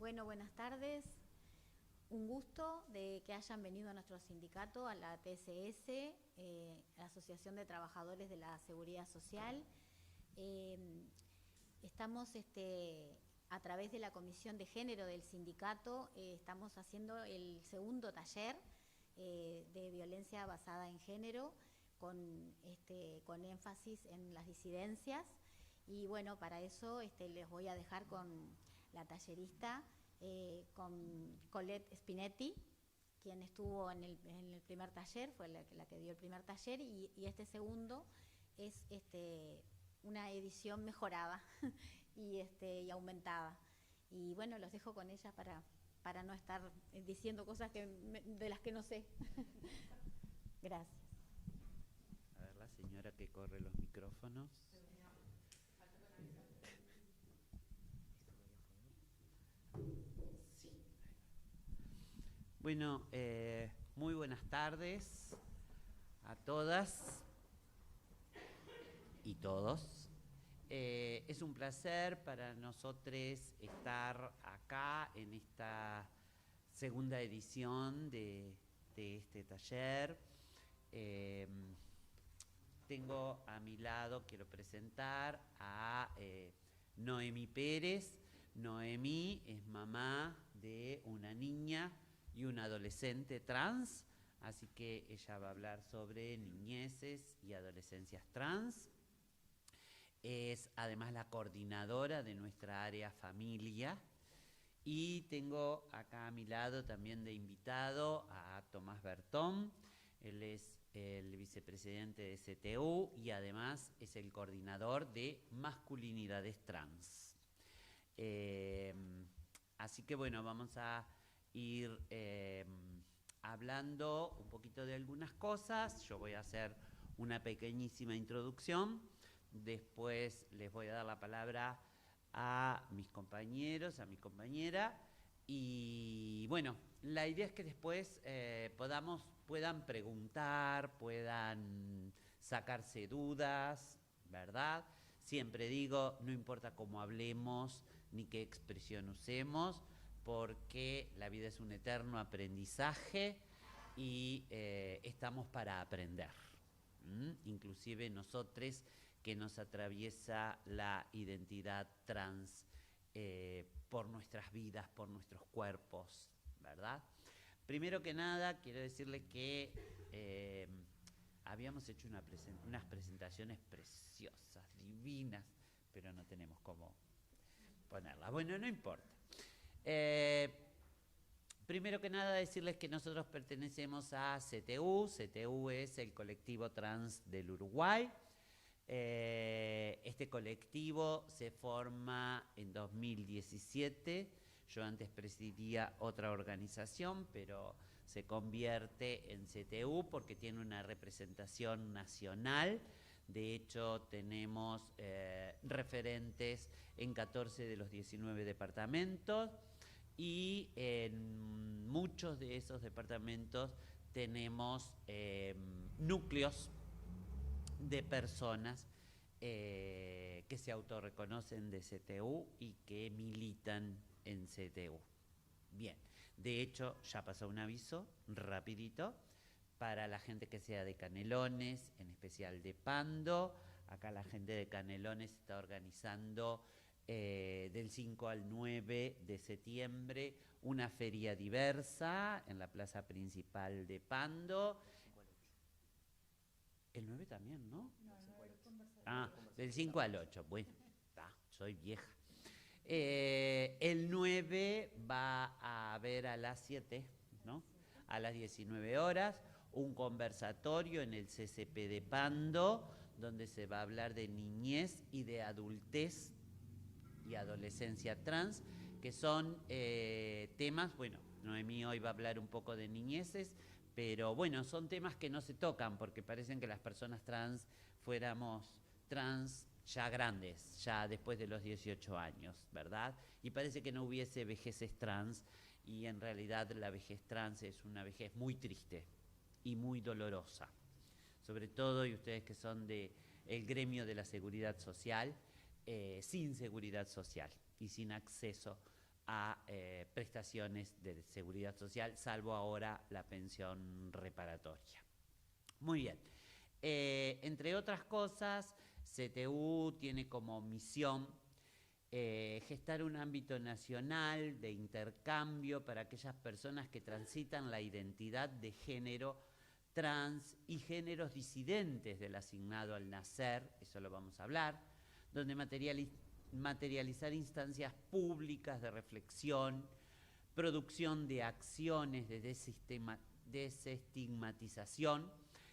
Bueno, buenas tardes. Un gusto de que hayan venido a nuestro sindicato, a la TSS, la Asociación de Trabajadores de la Seguridad Social. Estamos a través de la Comisión de Género del sindicato, estamos haciendo el segundo taller de violencia basada en género con énfasis en las disidencias. Y bueno, para eso les voy a dejar con la tallerista, con Colette Spinetti, quien estuvo en el primer taller, fue la que dio el primer taller, y este segundo es una edición mejorada y aumentada. Y bueno, los dejo con ella para no estar diciendo cosas de las que no sé. Gracias. A ver, la señora que corre los micrófonos. Sí. Bueno, muy buenas tardes a todas y todos. Es un placer para nosotros estar acá en esta segunda edición de este taller. Tengo a mi lado, quiero presentar a Noemí Pérez. Noemí es mamá de una niña y un adolescente trans, así que ella va a hablar sobre niñeces y adolescencias trans. Es además la coordinadora de nuestra área familia. Y tengo acá a mi lado también de invitado a Tomás Bertón. Él es el vicepresidente de CTU y además es el coordinador de masculinidades trans. Así que bueno, vamos a ir hablando un poquito de algunas cosas. Yo voy a hacer una pequeñísima introducción. Después les voy a dar la palabra a mis compañeros, a mi compañera. Y bueno, la idea es que después puedan preguntar, puedan sacarse dudas, ¿verdad? Siempre digo, no importa cómo hablemos ni qué expresión usemos, porque la vida es un eterno aprendizaje y estamos para aprender. Inclusive nosotros que nos atraviesa la identidad trans por nuestras vidas, por nuestros cuerpos, ¿verdad? Primero que nada, quiero decirles que habíamos hecho unas presentaciones preciosas, divinas, pero no tenemos cómo ponerlas. Bueno, no importa. Primero que nada, decirles que nosotros pertenecemos a CTU. CTU es el colectivo trans del Uruguay. Este colectivo se forma en 2017. Yo antes presidía otra organización, pero se convierte en CTU porque tiene una representación nacional. De hecho, tenemos referentes en 14 de los 19 departamentos y en muchos de esos departamentos tenemos núcleos de personas que se autorreconocen de CTU y que militan en CTU. Bien, de hecho ya pasó un aviso rapidito para la gente que sea de Canelones, en especial de Pando. Acá la gente de Canelones está organizando del 5 al 9 de septiembre una feria diversa en la plaza principal de Pando. El 9 también, ¿no? No, del 5 al 8. Bueno, soy vieja. El 9 va a haber a las 7, ¿no? A las 19 horas, un conversatorio en el CCP de Pando, donde se va a hablar de niñez y de adultez y adolescencia trans, que son temas, bueno, Noemí hoy va a hablar un poco de niñeces, pero bueno, son temas que no se tocan porque parecen que las personas trans fuéramos trans ya grandes, ya después de los 18 años, ¿verdad? Y parece que no hubiese vejeces trans y en realidad la vejez trans es una vejez muy triste y muy dolorosa. Sobre todo, y ustedes que son del gremio de la seguridad social, sin seguridad social y sin acceso a prestaciones de seguridad social, salvo ahora la pensión reparatoria. Muy bien. Entre otras cosas, CTU tiene como misión gestar un ámbito nacional de intercambio para aquellas personas que transitan la identidad de género trans y géneros disidentes del asignado al nacer, eso lo vamos a hablar, donde materializar instancias públicas de reflexión, producción de acciones de desestigmatización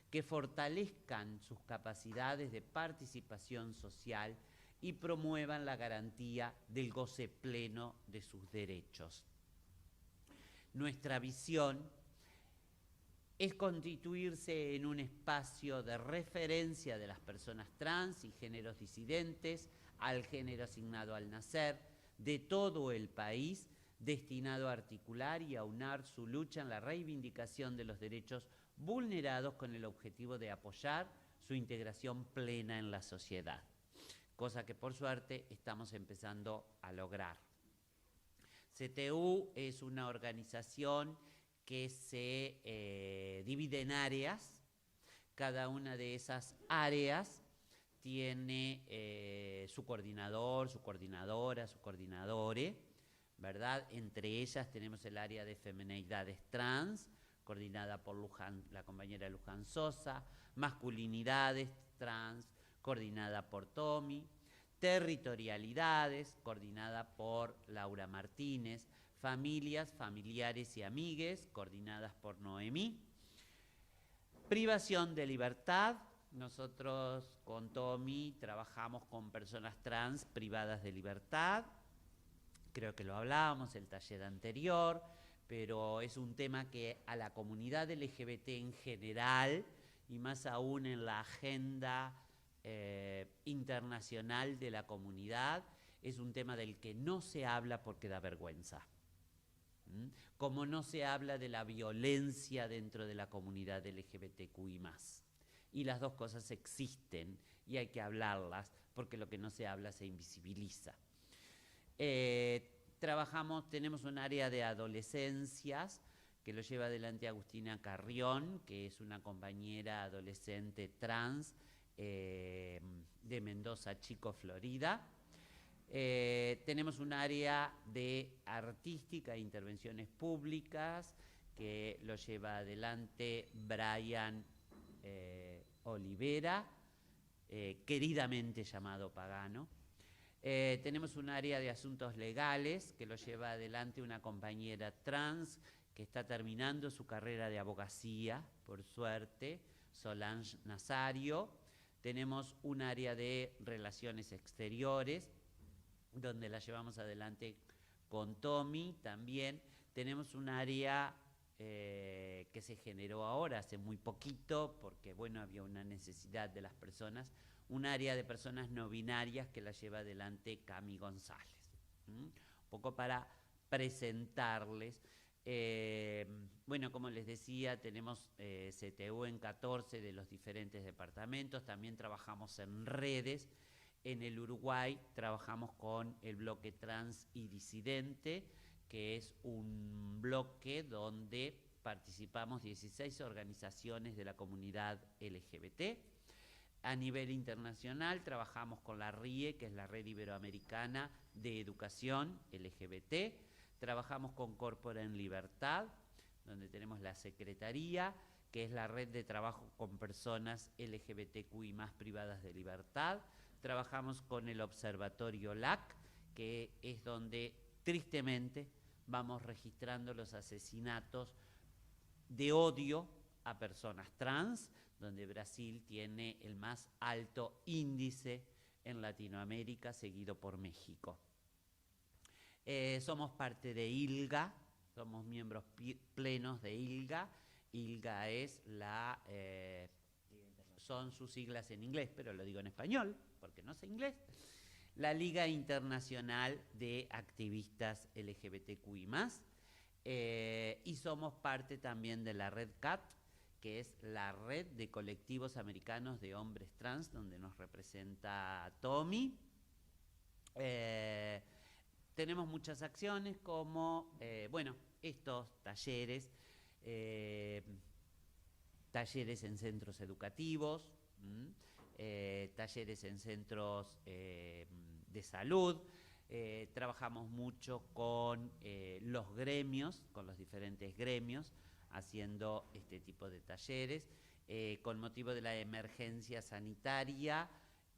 que fortalezcan sus capacidades de participación social y promuevan la garantía del goce pleno de sus derechos. Nuestra visión es constituirse en un espacio de referencia de las personas trans y géneros disidentes al género asignado al nacer de todo el país, destinado a articular y aunar su lucha en la reivindicación de los derechos vulnerados con el objetivo de apoyar su integración plena en la sociedad, cosa que por suerte estamos empezando a lograr. CTU es una organización que se divide en áreas. Cada una de esas áreas tiene su coordinador, su coordinadora, su coordinadore, ¿verdad? Entre ellas tenemos el área de feminidades trans, coordinada por la compañera Luján Sosa, masculinidades trans, coordinada por Tommy, territorialidades, coordinada por Laura Martínez, familias, familiares y amigues, coordinadas por Noemí, privación de libertad. Nosotros con Tommy trabajamos con personas trans privadas de libertad, creo que lo hablábamos el taller anterior, pero es un tema que a la comunidad LGBT en general, y más aún en la agenda internacional de la comunidad, es un tema del que no se habla porque da vergüenza. Como no se habla de la violencia dentro de la comunidad LGBTQI+. Y las dos cosas existen y hay que hablarlas porque lo que no se habla se invisibiliza. Tenemos un área de adolescencias que lo lleva adelante Agustina Carrión, que es una compañera adolescente trans de Mendoza Chico, Florida. Tenemos un área de artística e intervenciones públicas que lo lleva adelante Brian Olivera, queridamente llamado Pagano. Tenemos un área de asuntos legales que lo lleva adelante una compañera trans que está terminando su carrera de abogacía, por suerte, Solange Nazario. Tenemos un área de relaciones exteriores, donde la llevamos adelante con Tommy también. Tenemos un área que se generó ahora, hace muy poquito, porque bueno, había una necesidad de las personas, un área de personas no binarias que la lleva adelante Cami González. Un poco para presentarles. Bueno, como les decía, tenemos CTU en 14 de los diferentes departamentos, también trabajamos en redes. En el Uruguay trabajamos con el bloque trans y disidente, que es un bloque donde participamos 16 organizaciones de la comunidad LGBT. A nivel internacional trabajamos con la RIE, que es la Red Iberoamericana de Educación LGBT. Trabajamos con Corpora en Libertad, donde tenemos la Secretaría, que es la red de trabajo con personas LGBTQI+ privadas de libertad. Trabajamos con el Observatorio LAC, que es donde tristemente vamos registrando los asesinatos de odio a personas trans, donde Brasil tiene el más alto índice en Latinoamérica, seguido por México. Somos parte de ILGA, somos miembros plenos de ILGA. ILGA es son sus siglas en inglés, pero lo digo en español, porque no sé inglés. La Liga Internacional de Activistas LGBTQI+, y somos parte también de la Red CAT, que es la red de colectivos americanos de hombres trans, donde nos representa Tommy. tenemos muchas acciones como, bueno, estos talleres, talleres en centros educativos, talleres en centros de salud. Trabajamos mucho con los gremios, con los diferentes gremios, haciendo este tipo de talleres. Con motivo de la emergencia sanitaria,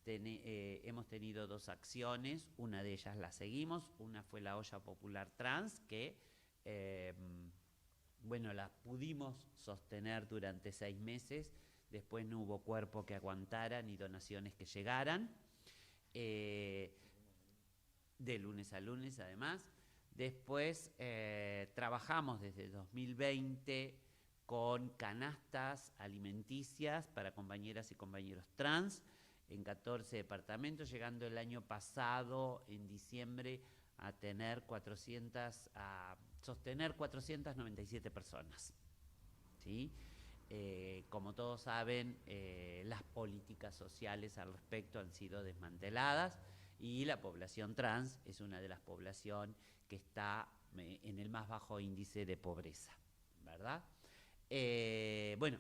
hemos tenido 2 acciones, una de ellas la seguimos, una fue la olla popular trans, que bueno, la pudimos sostener durante 6 meses, después no hubo cuerpo que aguantara ni donaciones que llegaran, de lunes a lunes además. Después trabajamos desde 2020 con canastas alimenticias para compañeras y compañeros trans en 14 departamentos, llegando el año pasado, en diciembre, a sostener 497 personas. ¿Sí? Como todos saben, las políticas sociales al respecto han sido desmanteladas y la población trans es una de las poblaciones que está en el más bajo índice de pobreza, ¿verdad? Bueno,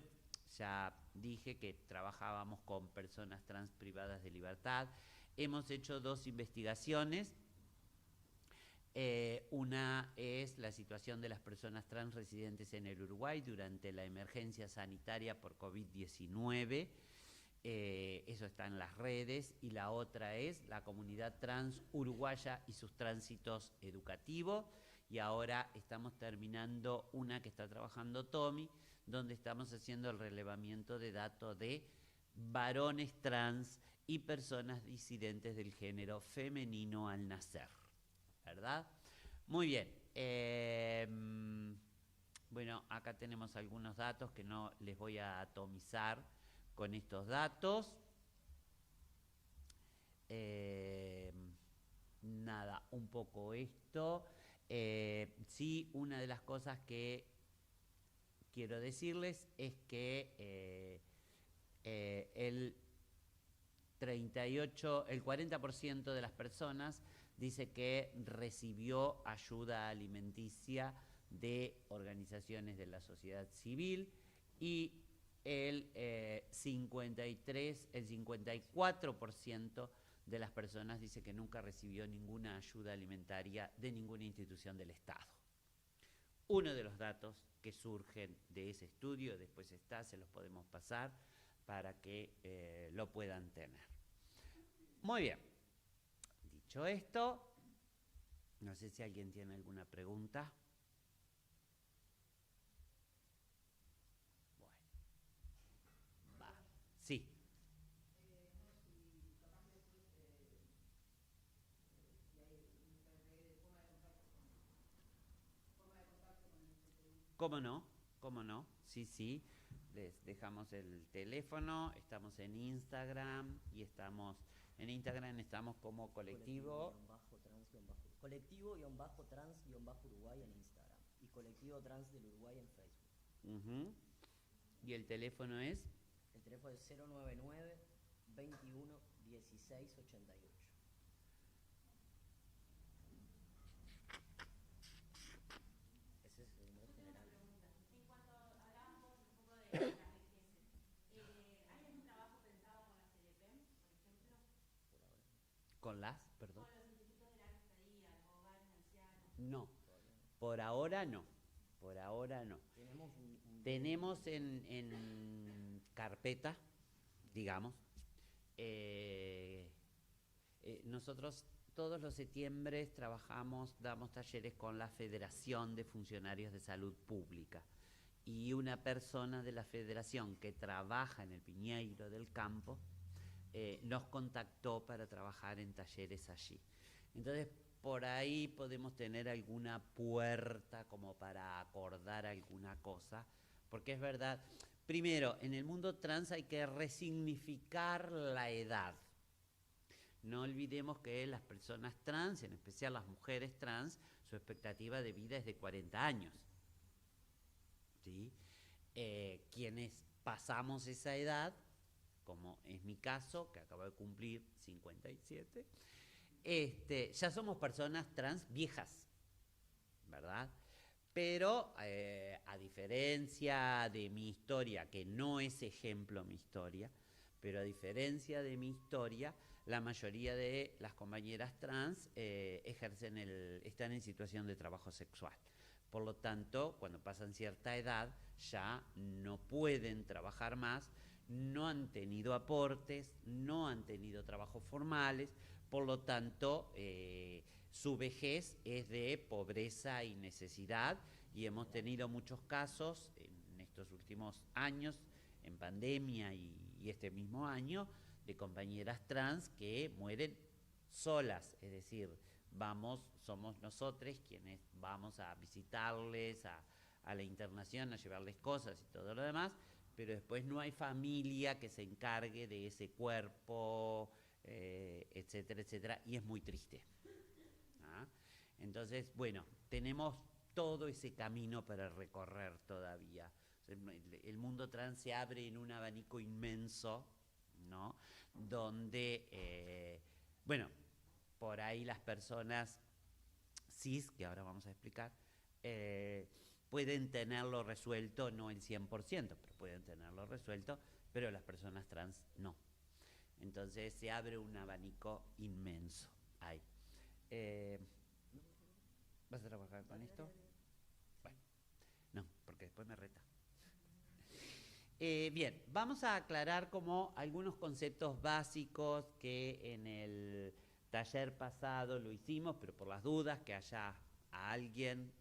ya dije que trabajábamos con personas trans privadas de libertad. Hemos hecho 2 investigaciones. Una es la situación de las personas trans residentes en el Uruguay durante la emergencia sanitaria por COVID-19. Eso está en las redes. Y la otra es la comunidad trans uruguaya y sus tránsitos educativos. Y ahora estamos terminando una que está trabajando Tommy, donde estamos haciendo el relevamiento de datos de varones trans y personas disidentes del género femenino al nacer, ¿verdad? Muy bien. Bueno, acá tenemos algunos datos que no les voy a atomizar con estos datos. Nada, un poco esto. Sí, una de las cosas que quiero decirles es que el 40% de las personas dice que recibió ayuda alimenticia de organizaciones de la sociedad civil y el 54% de las personas dice que nunca recibió ninguna ayuda alimentaria de ninguna institución del Estado. Uno de los datos que surgen de ese estudio, después se los podemos pasar para que lo puedan tener. Muy bien. Dicho esto, no sé si alguien tiene alguna pregunta. Bueno. Va. Sí. ¿Cómo no? ¿Cómo no? Sí, sí. Les dejamos el teléfono, estamos en Instagram y estamos como colectivo. Colectivo-trans-Uruguay en Instagram y Colectivo Trans del Uruguay en Facebook. ¿Y el teléfono es? El teléfono es 099 21 16 88. Ese es el número general. En cuanto hablábamos un poco de las regeses, ¿hay algún trabajo pensado con la CLPEM, por ejemplo? ¿Con las? Perdón. Con los institutos de larga estadía, hogares de ancianos. No, por ahora no. Por ahora no. Tenemos en carpeta, digamos, nosotros todos los septiembre damos talleres con la Federación de Funcionarios de Salud Pública. Y una persona de la federación que trabaja en el Piñeiro del Campo nos contactó para trabajar en talleres allí. Entonces, por ahí podemos tener alguna puerta como para acordar alguna cosa, porque es verdad, primero, en el mundo trans hay que resignificar la edad. No olvidemos que las personas trans, en especial las mujeres trans, su expectativa de vida es de 40 años. ¿Sí? Quienes pasamos esa edad, como es mi caso, que acabo de cumplir 57, ya somos personas trans viejas, ¿verdad? Pero a diferencia de mi historia, que no es ejemplo mi historia, pero a diferencia de mi historia, la mayoría de las compañeras trans están en situación de trabajo sexual. Por lo tanto, cuando pasan cierta edad, ya no pueden trabajar más, no han tenido aportes, no han tenido trabajos formales, por lo tanto, su vejez es de pobreza y necesidad, y hemos tenido muchos casos en estos últimos años, en pandemia y este mismo año, de compañeras trans que mueren solas, es decir, somos nosotros quienes vamos a visitarles a la internación, a llevarles cosas y todo lo demás, pero después no hay familia que se encargue de ese cuerpo, etcétera, etcétera, y es muy triste. ¿Ah? Entonces, bueno, tenemos todo ese camino para recorrer todavía. El mundo trans se abre en un abanico inmenso, ¿no? Donde, bueno, por ahí las personas cis, que ahora vamos a explicar, pueden tenerlo resuelto, no el 100%, pero pueden tenerlo resuelto, pero las personas trans no. Entonces se abre un abanico inmenso ahí. ¿Vas a trabajar con esto? Bueno, no, porque después me reta. Bien, vamos a aclarar como algunos conceptos básicos que en el taller pasado lo hicimos, pero por las dudas que haya a alguien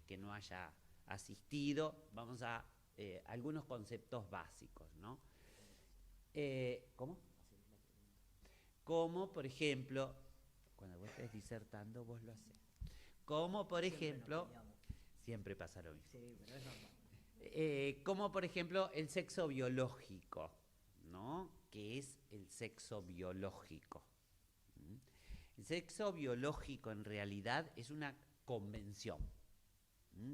que no haya asistido, vamos a algunos conceptos básicos, ¿no? ¿Cómo? Como, por ejemplo, cuando vos estés disertando, vos lo hacés. Como, por ejemplo, siempre pasa lo mismo. Sí, pero es normal. Como, por ejemplo, el sexo biológico, ¿no? ¿Qué es el sexo biológico? El sexo biológico, en realidad, es una convención.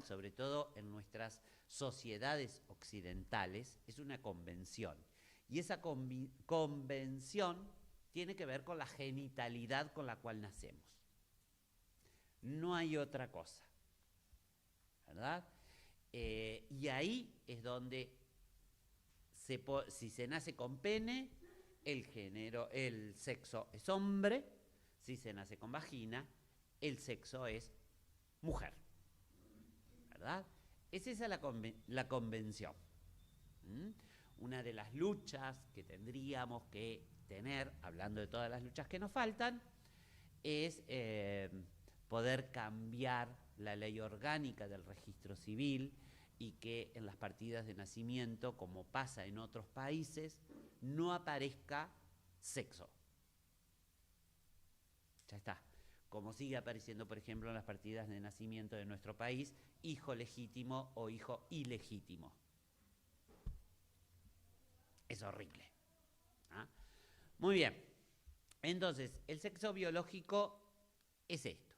Sobre todo en nuestras sociedades occidentales, es una convención. Y esa convención tiene que ver con la genitalidad con la cual nacemos. No hay otra cosa, ¿verdad? Y ahí es donde, si se nace con pene, el sexo es hombre. Si se nace con vagina, el sexo es mujer, ¿verdad? Esa es la convención. Una de las luchas que tendríamos que tener, hablando de todas las luchas que nos faltan, es poder cambiar la ley orgánica del registro civil y que en las partidas de nacimiento, como pasa en otros países, no aparezca sexo. Ya está. Como sigue apareciendo, por ejemplo, en las partidas de nacimiento de nuestro país, hijo legítimo o hijo ilegítimo. Es horrible. ¿Ah? Muy bien. Entonces, el sexo biológico es esto.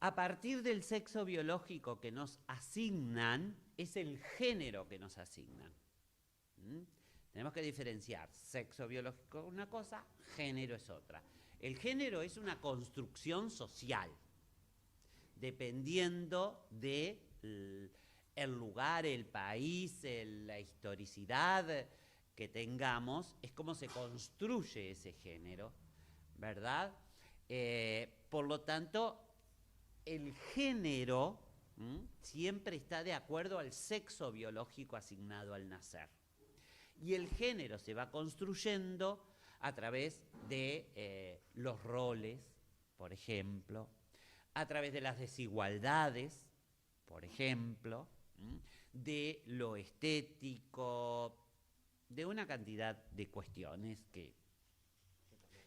A partir del sexo biológico que nos asignan, es el género que nos asignan. Tenemos que diferenciar sexo biológico es una cosa, género es otra. El género es una construcción social, dependiendo del lugar, el país, la historicidad que tengamos, es como se construye ese género, ¿verdad? Por lo tanto, el género siempre está de acuerdo al sexo biológico asignado al nacer. Y el género se va construyendo a través de los roles, por ejemplo, a través de las desigualdades, por ejemplo, de lo estético, de una cantidad de cuestiones que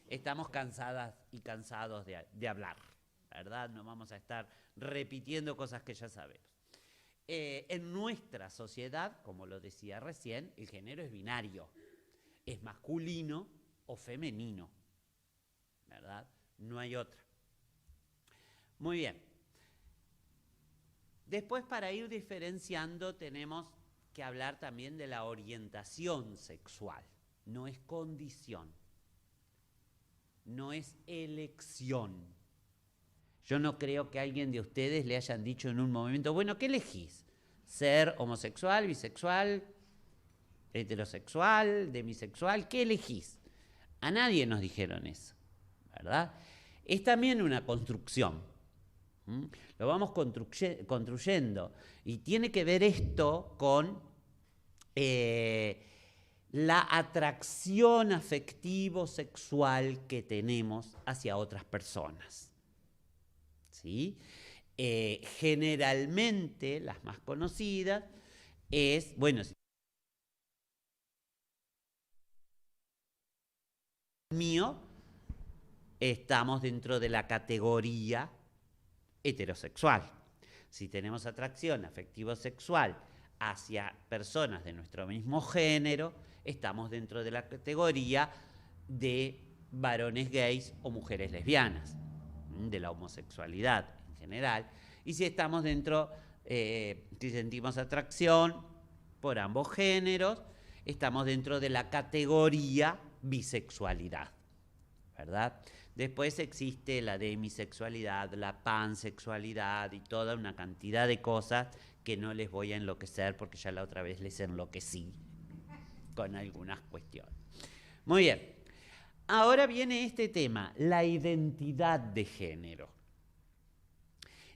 estamos cansadas y cansados de hablar, ¿verdad? No vamos a estar repitiendo cosas que ya sabemos. En nuestra sociedad, como lo decía recién, el género es binario, es masculino o femenino, ¿verdad? No hay otra. Muy bien. Después, para ir diferenciando, tenemos que hablar también de la orientación sexual. No es condición. no es elección. Yo no creo que alguien de ustedes le hayan dicho en un momento, bueno, ¿qué elegís? ¿Ser homosexual, bisexual, heterosexual, demisexual? ¿Qué elegís? A nadie nos dijeron eso, ¿verdad? Es también una construcción. Lo vamos construyendo. Y tiene que ver esto con la atracción afectivo-sexual que tenemos hacia otras personas. ¿Sí? Generalmente, las más conocidas, es, bueno, mío, estamos dentro de la categoría heterosexual. Si tenemos atracción afectivo-sexual hacia personas de nuestro mismo género, estamos dentro de la categoría de varones gays o mujeres lesbianas, de la homosexualidad en general. Y si estamos dentro, si sentimos atracción por ambos géneros, estamos dentro de la categoría bisexualidad, ¿verdad? Después existe la demisexualidad, la pansexualidad y toda una cantidad de cosas que no les voy a enloquecer porque ya la otra vez les enloquecí con algunas cuestiones. Muy bien. Ahora viene este tema, la identidad de género.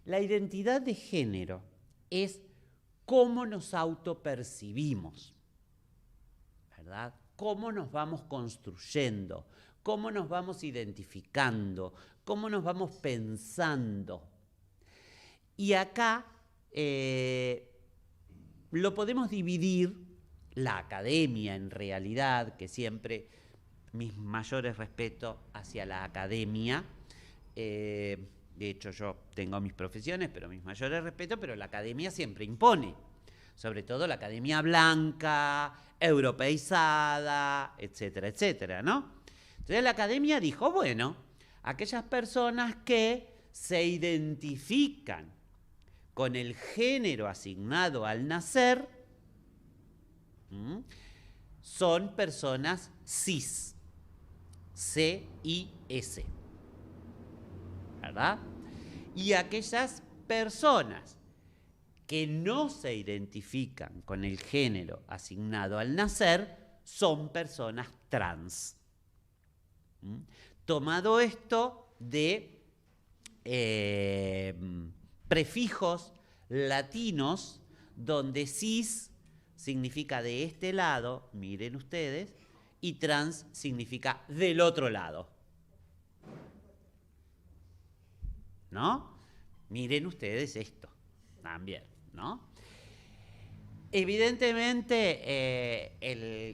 La identidad de género es cómo nos autopercibimos, ¿verdad? Cómo nos vamos construyendo, cómo nos vamos identificando, cómo nos vamos pensando. Y acá lo podemos dividir, la academia en realidad, que siempre mis mayores respetos hacia la academia, de hecho yo tengo mis profesiones, pero mis mayores respetos, pero la academia siempre impone, sobre todo la academia blanca, europeizada, etcétera, etcétera, ¿no? Entonces la academia dijo, bueno, aquellas personas que se identifican con el género asignado al nacer son personas cis, C-I-S, ¿verdad? Y aquellas personas que no se identifican con el género asignado al nacer son personas trans. Tomado esto de prefijos latinos, donde cis significa de este lado, miren ustedes, y trans significa del otro lado. ¿No? Miren ustedes esto también, ¿no? Evidentemente,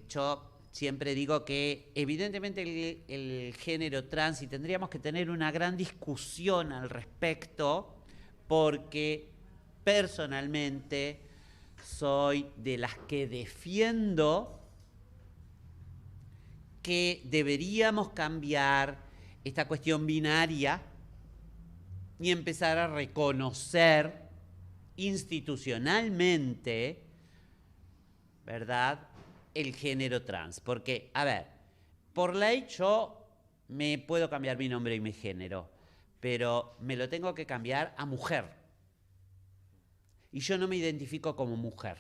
yo siempre digo que evidentemente el género trans, y tendríamos que tener una gran discusión al respecto, porque personalmente soy de las que defiendo que deberíamos cambiar esta cuestión binaria y empezar a reconocer institucionalmente, ¿verdad?, el género trans. Porque, a ver, por ley yo me puedo cambiar mi nombre y mi género, pero me lo tengo que cambiar a mujer. Y yo no me identifico como mujer.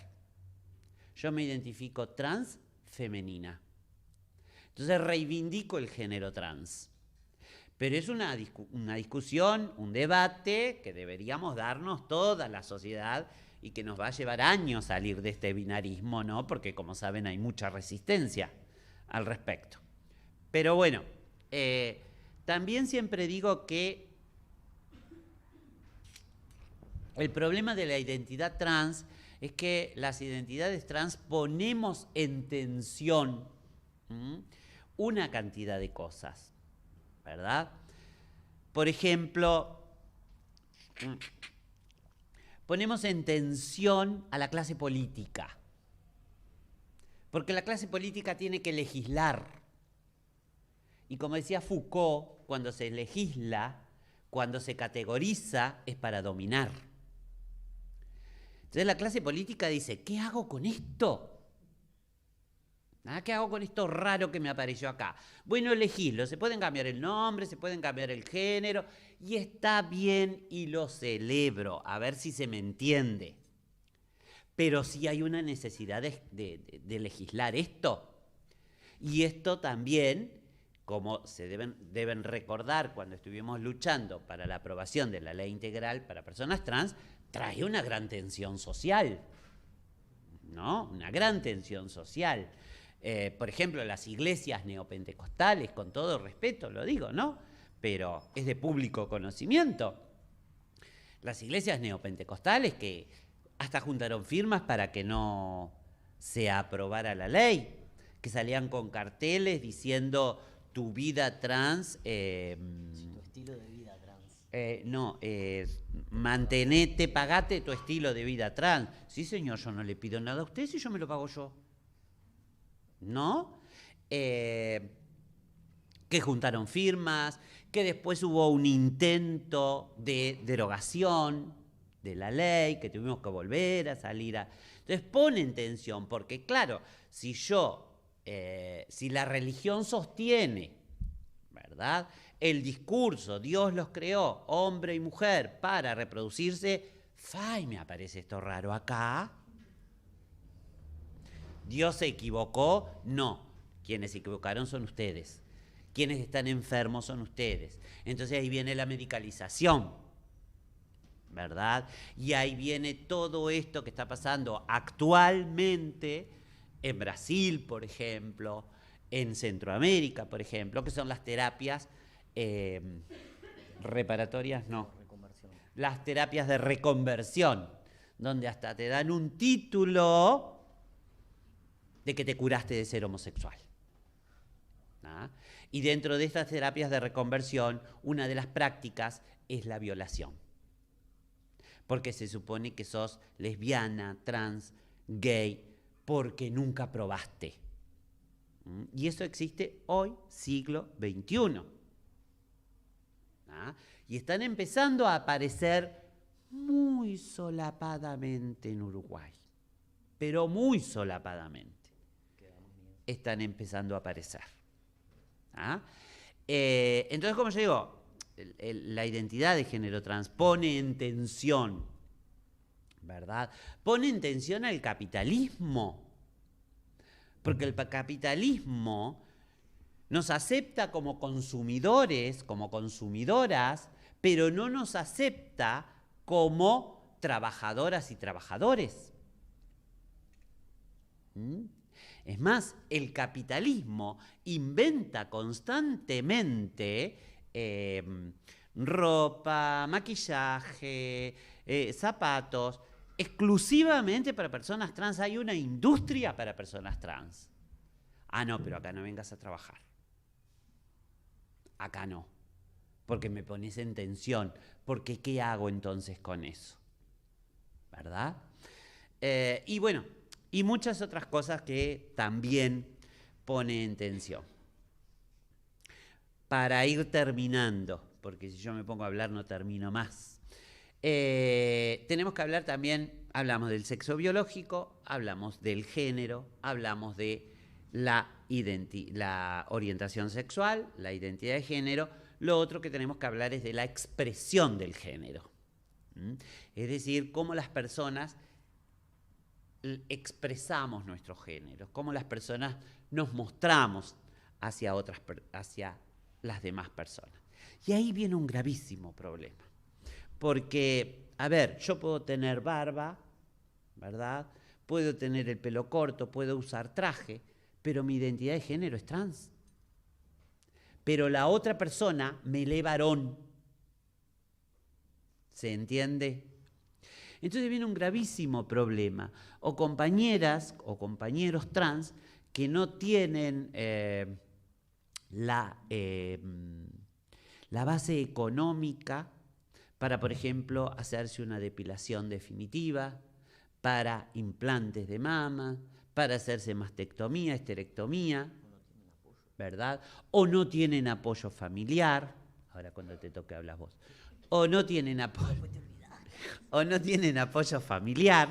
Yo me identifico trans femenina. Entonces reivindico el género trans. Pero es una discusión, un debate que deberíamos darnos toda la sociedad y que nos va a llevar años salir de este binarismo, ¿no? Porque, como saben, hay mucha resistencia al respecto. Pero bueno, también siempre digo que el problema de la identidad trans es que las identidades trans ponemos en tensión una cantidad de cosas, ¿verdad? Por ejemplo, ponemos en tensión a la clase política, porque la clase política tiene que legislar. Y como decía Foucault, cuando se legisla, cuando se categoriza, es para dominar. Entonces la clase política dice, ¿qué hago con esto? ¿Qué hago con esto raro que me apareció acá? Bueno, elegíslo, se pueden cambiar el nombre, se pueden cambiar el género, y está bien y lo celebro, a ver si se me entiende. Pero sí hay una necesidad de legislar esto. Y esto también, como se deben recordar cuando estuvimos luchando para la aprobación de la ley integral para personas trans, trae una gran tensión social, ¿no? Una gran tensión social. Por ejemplo, las iglesias neopentecostales, con todo respeto lo digo, ¿no? Pero es de público conocimiento. Las iglesias neopentecostales que hasta juntaron firmas para que no se aprobara la ley, que salían con carteles diciendo tu vida trans... Tu estilo de vida trans. Mantenete, pagate tu estilo de vida trans. Sí, señor, yo no le pido nada a usted si yo me lo pago yo. ¿No? Que juntaron firmas, que después hubo un intento de derogación de la ley, que tuvimos que volver a salir a... Entonces ponen tensión, porque claro, si la religión sostiene, ¿verdad?, el discurso, Dios los creó, hombre y mujer, para reproducirse, ¡ay, me aparece esto raro acá! ¿Dios se equivocó? No. Quienes se equivocaron son ustedes. Quienes están enfermos son ustedes. Entonces ahí viene la medicalización, ¿verdad? Y ahí viene todo esto que está pasando actualmente en Brasil, por ejemplo, en Centroamérica, por ejemplo, que son las terapias reparatorias, no. Reconversión. Las terapias de reconversión, donde hasta te dan un título de que te curaste de ser homosexual. Y dentro de estas terapias de reconversión, una de las prácticas es la violación. Porque se supone que sos lesbiana, trans, gay, porque nunca probaste. Y eso existe hoy, siglo XXI. Y están empezando a aparecer muy solapadamente en Uruguay. Pero muy solapadamente. Están empezando a aparecer. Entonces, como yo digo, la identidad de género trans pone en tensión, ¿verdad? Pone en tensión al capitalismo, porque el capitalismo nos acepta como consumidores, como consumidoras, pero no nos acepta como trabajadoras y trabajadores. Es más, el capitalismo inventa constantemente ropa, maquillaje, zapatos, exclusivamente para personas trans. Hay una industria para personas trans. No, pero acá no vengas a trabajar. Acá no, porque me pones en tensión. Porque ¿qué hago entonces con eso? ¿Verdad? Y bueno, y muchas otras cosas que también pone en tensión. Para ir terminando, porque si yo me pongo a hablar no termino más, tenemos que hablar también, hablamos del sexo biológico, hablamos del género, hablamos de la orientación sexual, la identidad de género. Lo otro que tenemos que hablar es de la expresión del género. Es decir, cómo las personas expresamos nuestros géneros, cómo las personas nos mostramos hacia las demás personas. Y ahí viene un gravísimo problema. Porque, a ver, yo puedo tener barba, ¿verdad? Puedo tener el pelo corto, puedo usar traje, pero mi identidad de género es trans. Pero la otra persona me lee varón. ¿Se entiende? Entonces viene un gravísimo problema. O compañeras o compañeros trans que no tienen la base económica para, por ejemplo, hacerse una depilación definitiva, para implantes de mama, para hacerse mastectomía, esterectomía, ¿verdad? O no tienen apoyo familiar. Ahora cuando te toque hablas vos. O no tienen apoyo familiar,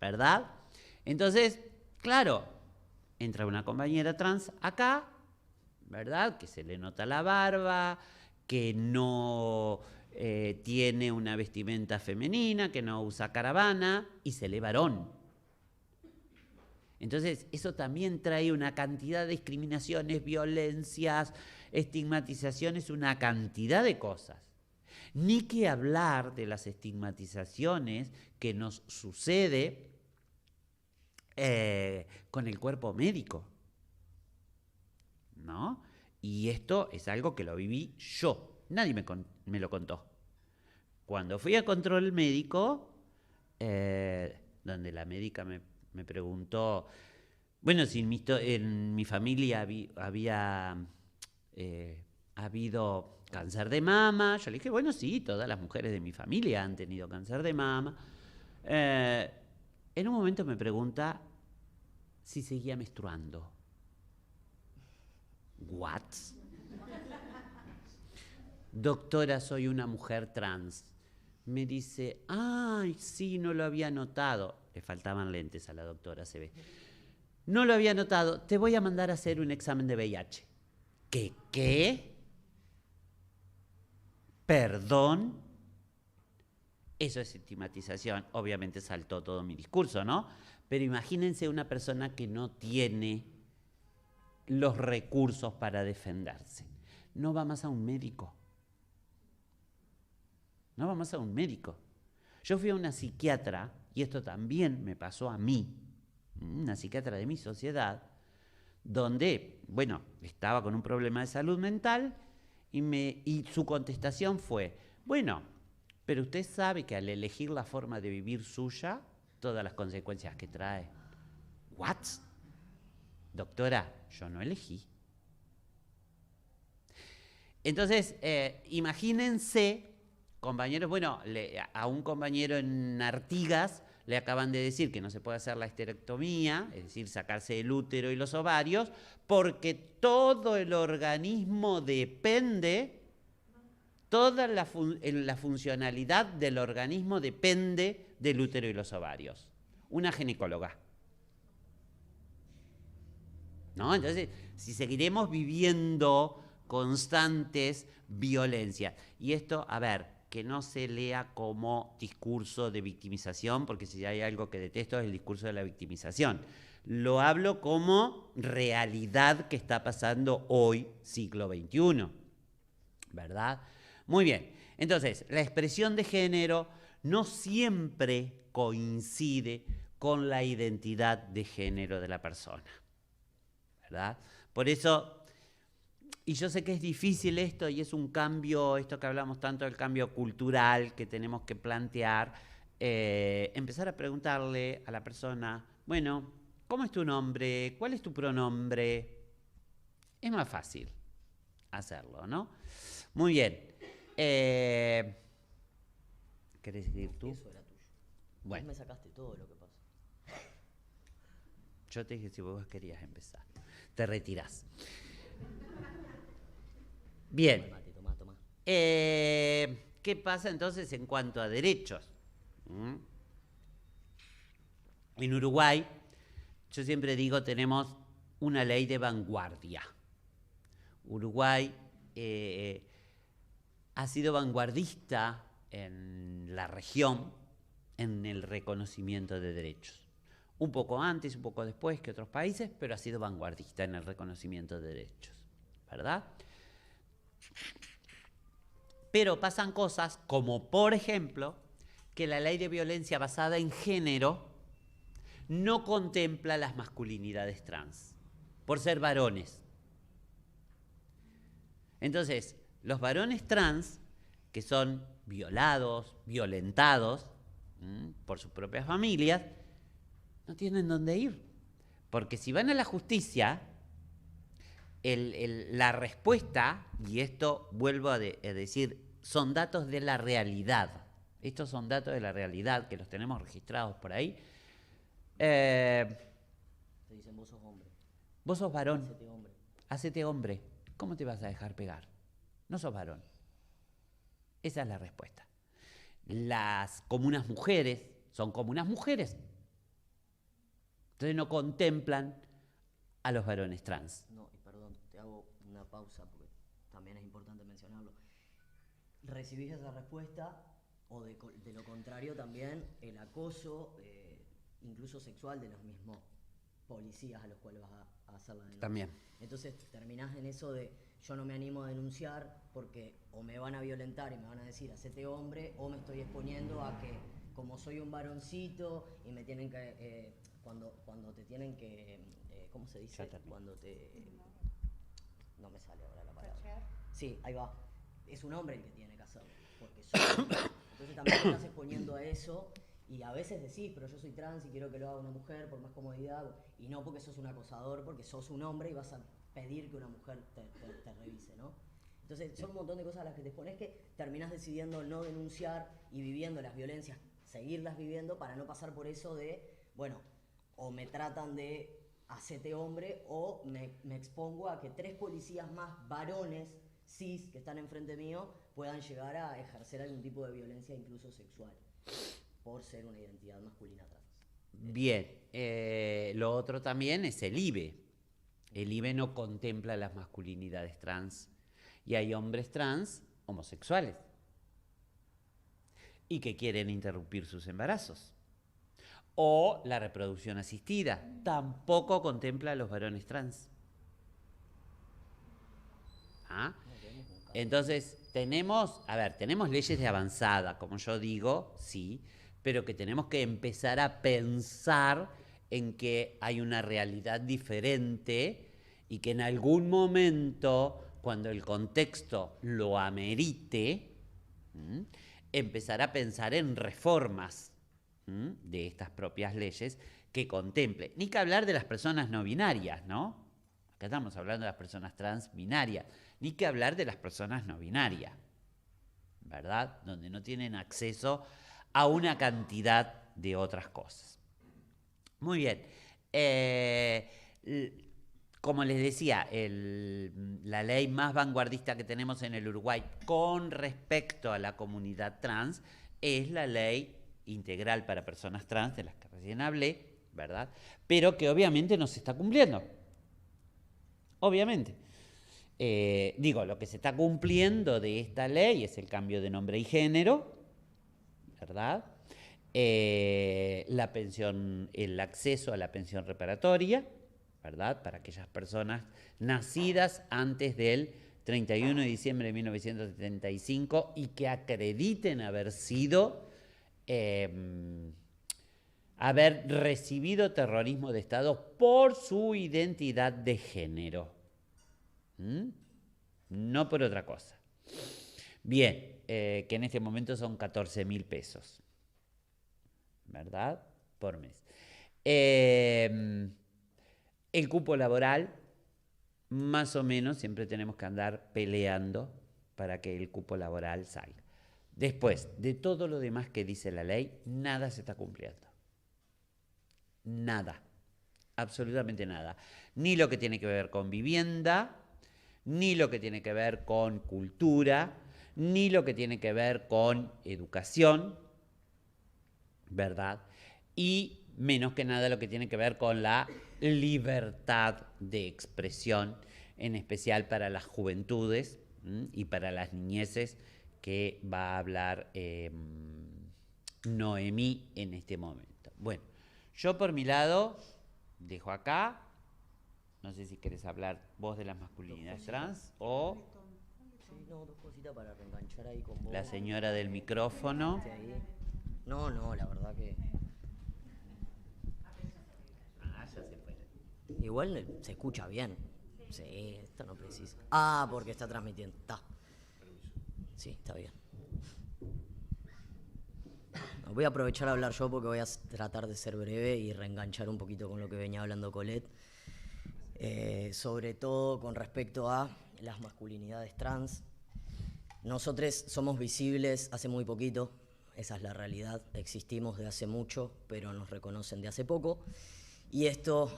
¿verdad? Entonces, claro, entra una compañera trans acá, ¿verdad? Que se le nota la barba, que no tiene una vestimenta femenina, que no usa caravana y se lee varón. Entonces, eso también trae una cantidad de discriminaciones, violencias, estigmatizaciones, una cantidad de cosas. Ni que hablar de las estigmatizaciones que nos sucede con el cuerpo médico, ¿no? Y esto es algo que lo viví yo, nadie me lo contó. Cuando fui a control médico, donde la médica me preguntó, bueno, si en mi familia había habido cáncer de mama, yo le dije, bueno, sí, todas las mujeres de mi familia han tenido cáncer de mama. En un momento me pregunta si seguía menstruando. ¿What? Doctora, soy una mujer trans. Me dice, ay, sí, no lo había notado. Le faltaban lentes a la doctora, se ve. No lo había notado, te voy a mandar a hacer un examen de VIH. ¿Qué? ¿Perdón? Eso es estigmatización. Obviamente saltó todo mi discurso, ¿no? Pero imagínense una persona que no tiene los recursos para defenderse. No va más a un médico. No va más a un médico. Yo fui a una psiquiatra, y esto también me pasó a mí, una psiquiatra de mi sociedad, donde, bueno, estaba con un problema de salud mental y su contestación fue, bueno, pero usted sabe que al elegir la forma de vivir suya, todas las consecuencias que trae. ¿What? Doctora, yo no elegí. Entonces, imagínense, compañeros, bueno, a un compañero en Artigas le acaban de decir que no se puede hacer la esterectomía, es decir, sacarse el útero y los ovarios, porque todo el organismo depende, toda la funcionalidad del organismo depende del útero y los ovarios. Una ginecóloga. ¿No? Entonces, si seguiremos viviendo constantes violencias, y esto, a ver, que no se lea como discurso de victimización, porque si hay algo que detesto es el discurso de la victimización. Lo hablo como realidad que está pasando hoy, siglo XXI, ¿verdad? Muy bien, entonces, la expresión de género no siempre coincide con la identidad de género de la persona, ¿verdad? Por eso, y yo sé que es difícil esto y es un cambio, esto que hablamos tanto del cambio cultural que tenemos que plantear, empezar a preguntarle a la persona, bueno, ¿cómo es tu nombre? ¿Cuál es tu pronombre? Es más fácil hacerlo, ¿no? Muy bien. ¿Querés decir tú? Eso era tuyo. Bueno. Vos me sacaste todo lo que pasa. Yo te dije si vos querías empezar. Te retirás. Bien. Tomá. ¿Qué pasa entonces en cuanto a derechos? En Uruguay, yo siempre digo, tenemos una ley de vanguardia. Uruguay ha sido vanguardista en la región en el reconocimiento de derechos. Un poco antes, un poco después que otros países, pero ha sido vanguardista en el reconocimiento de derechos, ¿verdad? Pero pasan cosas como, por ejemplo, que la ley de violencia basada en género no contempla las masculinidades trans, por ser varones. Entonces, los varones trans, que son violados, violentados por sus propias familias, no tienen dónde ir. Porque si van a la justicia, la respuesta, y esto vuelvo a decir, son datos de la realidad. Estos son datos de la realidad que los tenemos registrados por ahí. Te dicen, vos sos hombre. Vos sos varón. Hacete hombre. Hacete hombre. ¿Cómo te vas a dejar pegar? No sos varón. Esa es la respuesta. Las comunas mujeres son comunas mujeres. Entonces no contemplan a los varones trans. No, y perdón, te hago una pausa porque también es importante mencionarlo. ¿Recibís esa respuesta o de lo contrario también el acoso, incluso sexual, de los mismos policías a los cuales vas a hacer la denuncia? También. Entonces terminás en eso de yo no me animo a denunciar porque o me van a violentar y me van a decir hacete hombre, o me estoy exponiendo a que como soy un varoncito y me tienen que cuando te tienen que ¿cómo se dice? Cuando te no me sale ahora la palabra. Sí, ahí va. Es un hombre el que tiene que hacerlo, porque soy entonces también te estás exponiendo a eso. Y a veces decís, pero yo soy trans y quiero que lo haga una mujer por más comodidad, y no porque sos un acosador, porque sos un hombre y vas a pedir que una mujer te revise, ¿no? Entonces son un montón de cosas a las que te expones que terminás decidiendo no denunciar y viviendo las violencias, seguirlas viviendo para no pasar por eso de, bueno, o me tratan de hacete hombre o me expongo a que 3 policías más varones cis que están enfrente mío puedan llegar a ejercer algún tipo de violencia, incluso sexual, por ser una identidad masculina trans. Bien, lo otro también es el IBE. El IBE no contempla las masculinidades trans y hay hombres trans homosexuales y que quieren interrumpir sus embarazos. O la reproducción asistida, tampoco contempla a los varones trans. ¿Ah? Entonces, tenemos leyes de avanzada, como yo digo, sí, pero que tenemos que empezar a pensar en que hay una realidad diferente y que en algún momento, cuando el contexto lo amerite, empezar a pensar en reformas de estas propias leyes que contemple. Ni que hablar de las personas no binarias, ¿no? Acá estamos hablando de las personas trans binarias. Ni que hablar de las personas no binarias, ¿verdad? Donde no tienen acceso a una cantidad de otras cosas. Muy bien. Como les decía, la ley más vanguardista que tenemos en el Uruguay con respecto a la comunidad trans es la ley integral para personas trans, de las que recién hablé, ¿verdad? Pero que obviamente no se está cumpliendo. Obviamente. Lo que se está cumpliendo de esta ley es el cambio de nombre y género, ¿verdad? La pensión, el acceso a la pensión reparatoria, ¿verdad? Para aquellas personas nacidas antes del 31 de diciembre de 1975 y que acrediten haber recibido terrorismo de Estado por su identidad de género. No por otra cosa. Bien, que en este momento son 14.000 pesos, ¿verdad? Por mes. El cupo laboral, más o menos, siempre tenemos que andar peleando para que el cupo laboral salga. Después, de todo lo demás que dice la ley, nada se está cumpliendo. Nada. Absolutamente nada. Ni lo que tiene que ver con vivienda, ni lo que tiene que ver con cultura, ni lo que tiene que ver con educación, ¿verdad? Y menos que nada lo que tiene que ver con la libertad de expresión, en especial para las juventudes y para las niñeces, que va a hablar Noemí en este momento. Bueno, yo por mi lado dejo acá. No sé si querés hablar vos de las masculinidades trans o Sí, no, 2 cositas para reenganchar ahí con vos. la señora del micrófono. No, la verdad que... Ah, ya se fue. Igual se escucha bien. Sí, esto no precisa. Porque está transmitiendo. Está. Sí, está bien. Voy a aprovechar a hablar yo porque voy a tratar de ser breve y reenganchar un poquito con lo que venía hablando Colette. Sobre todo con respecto a las masculinidades trans. Nosotros somos visibles hace muy poquito, esa es la realidad. Existimos de hace mucho, pero nos reconocen de hace poco. Y esto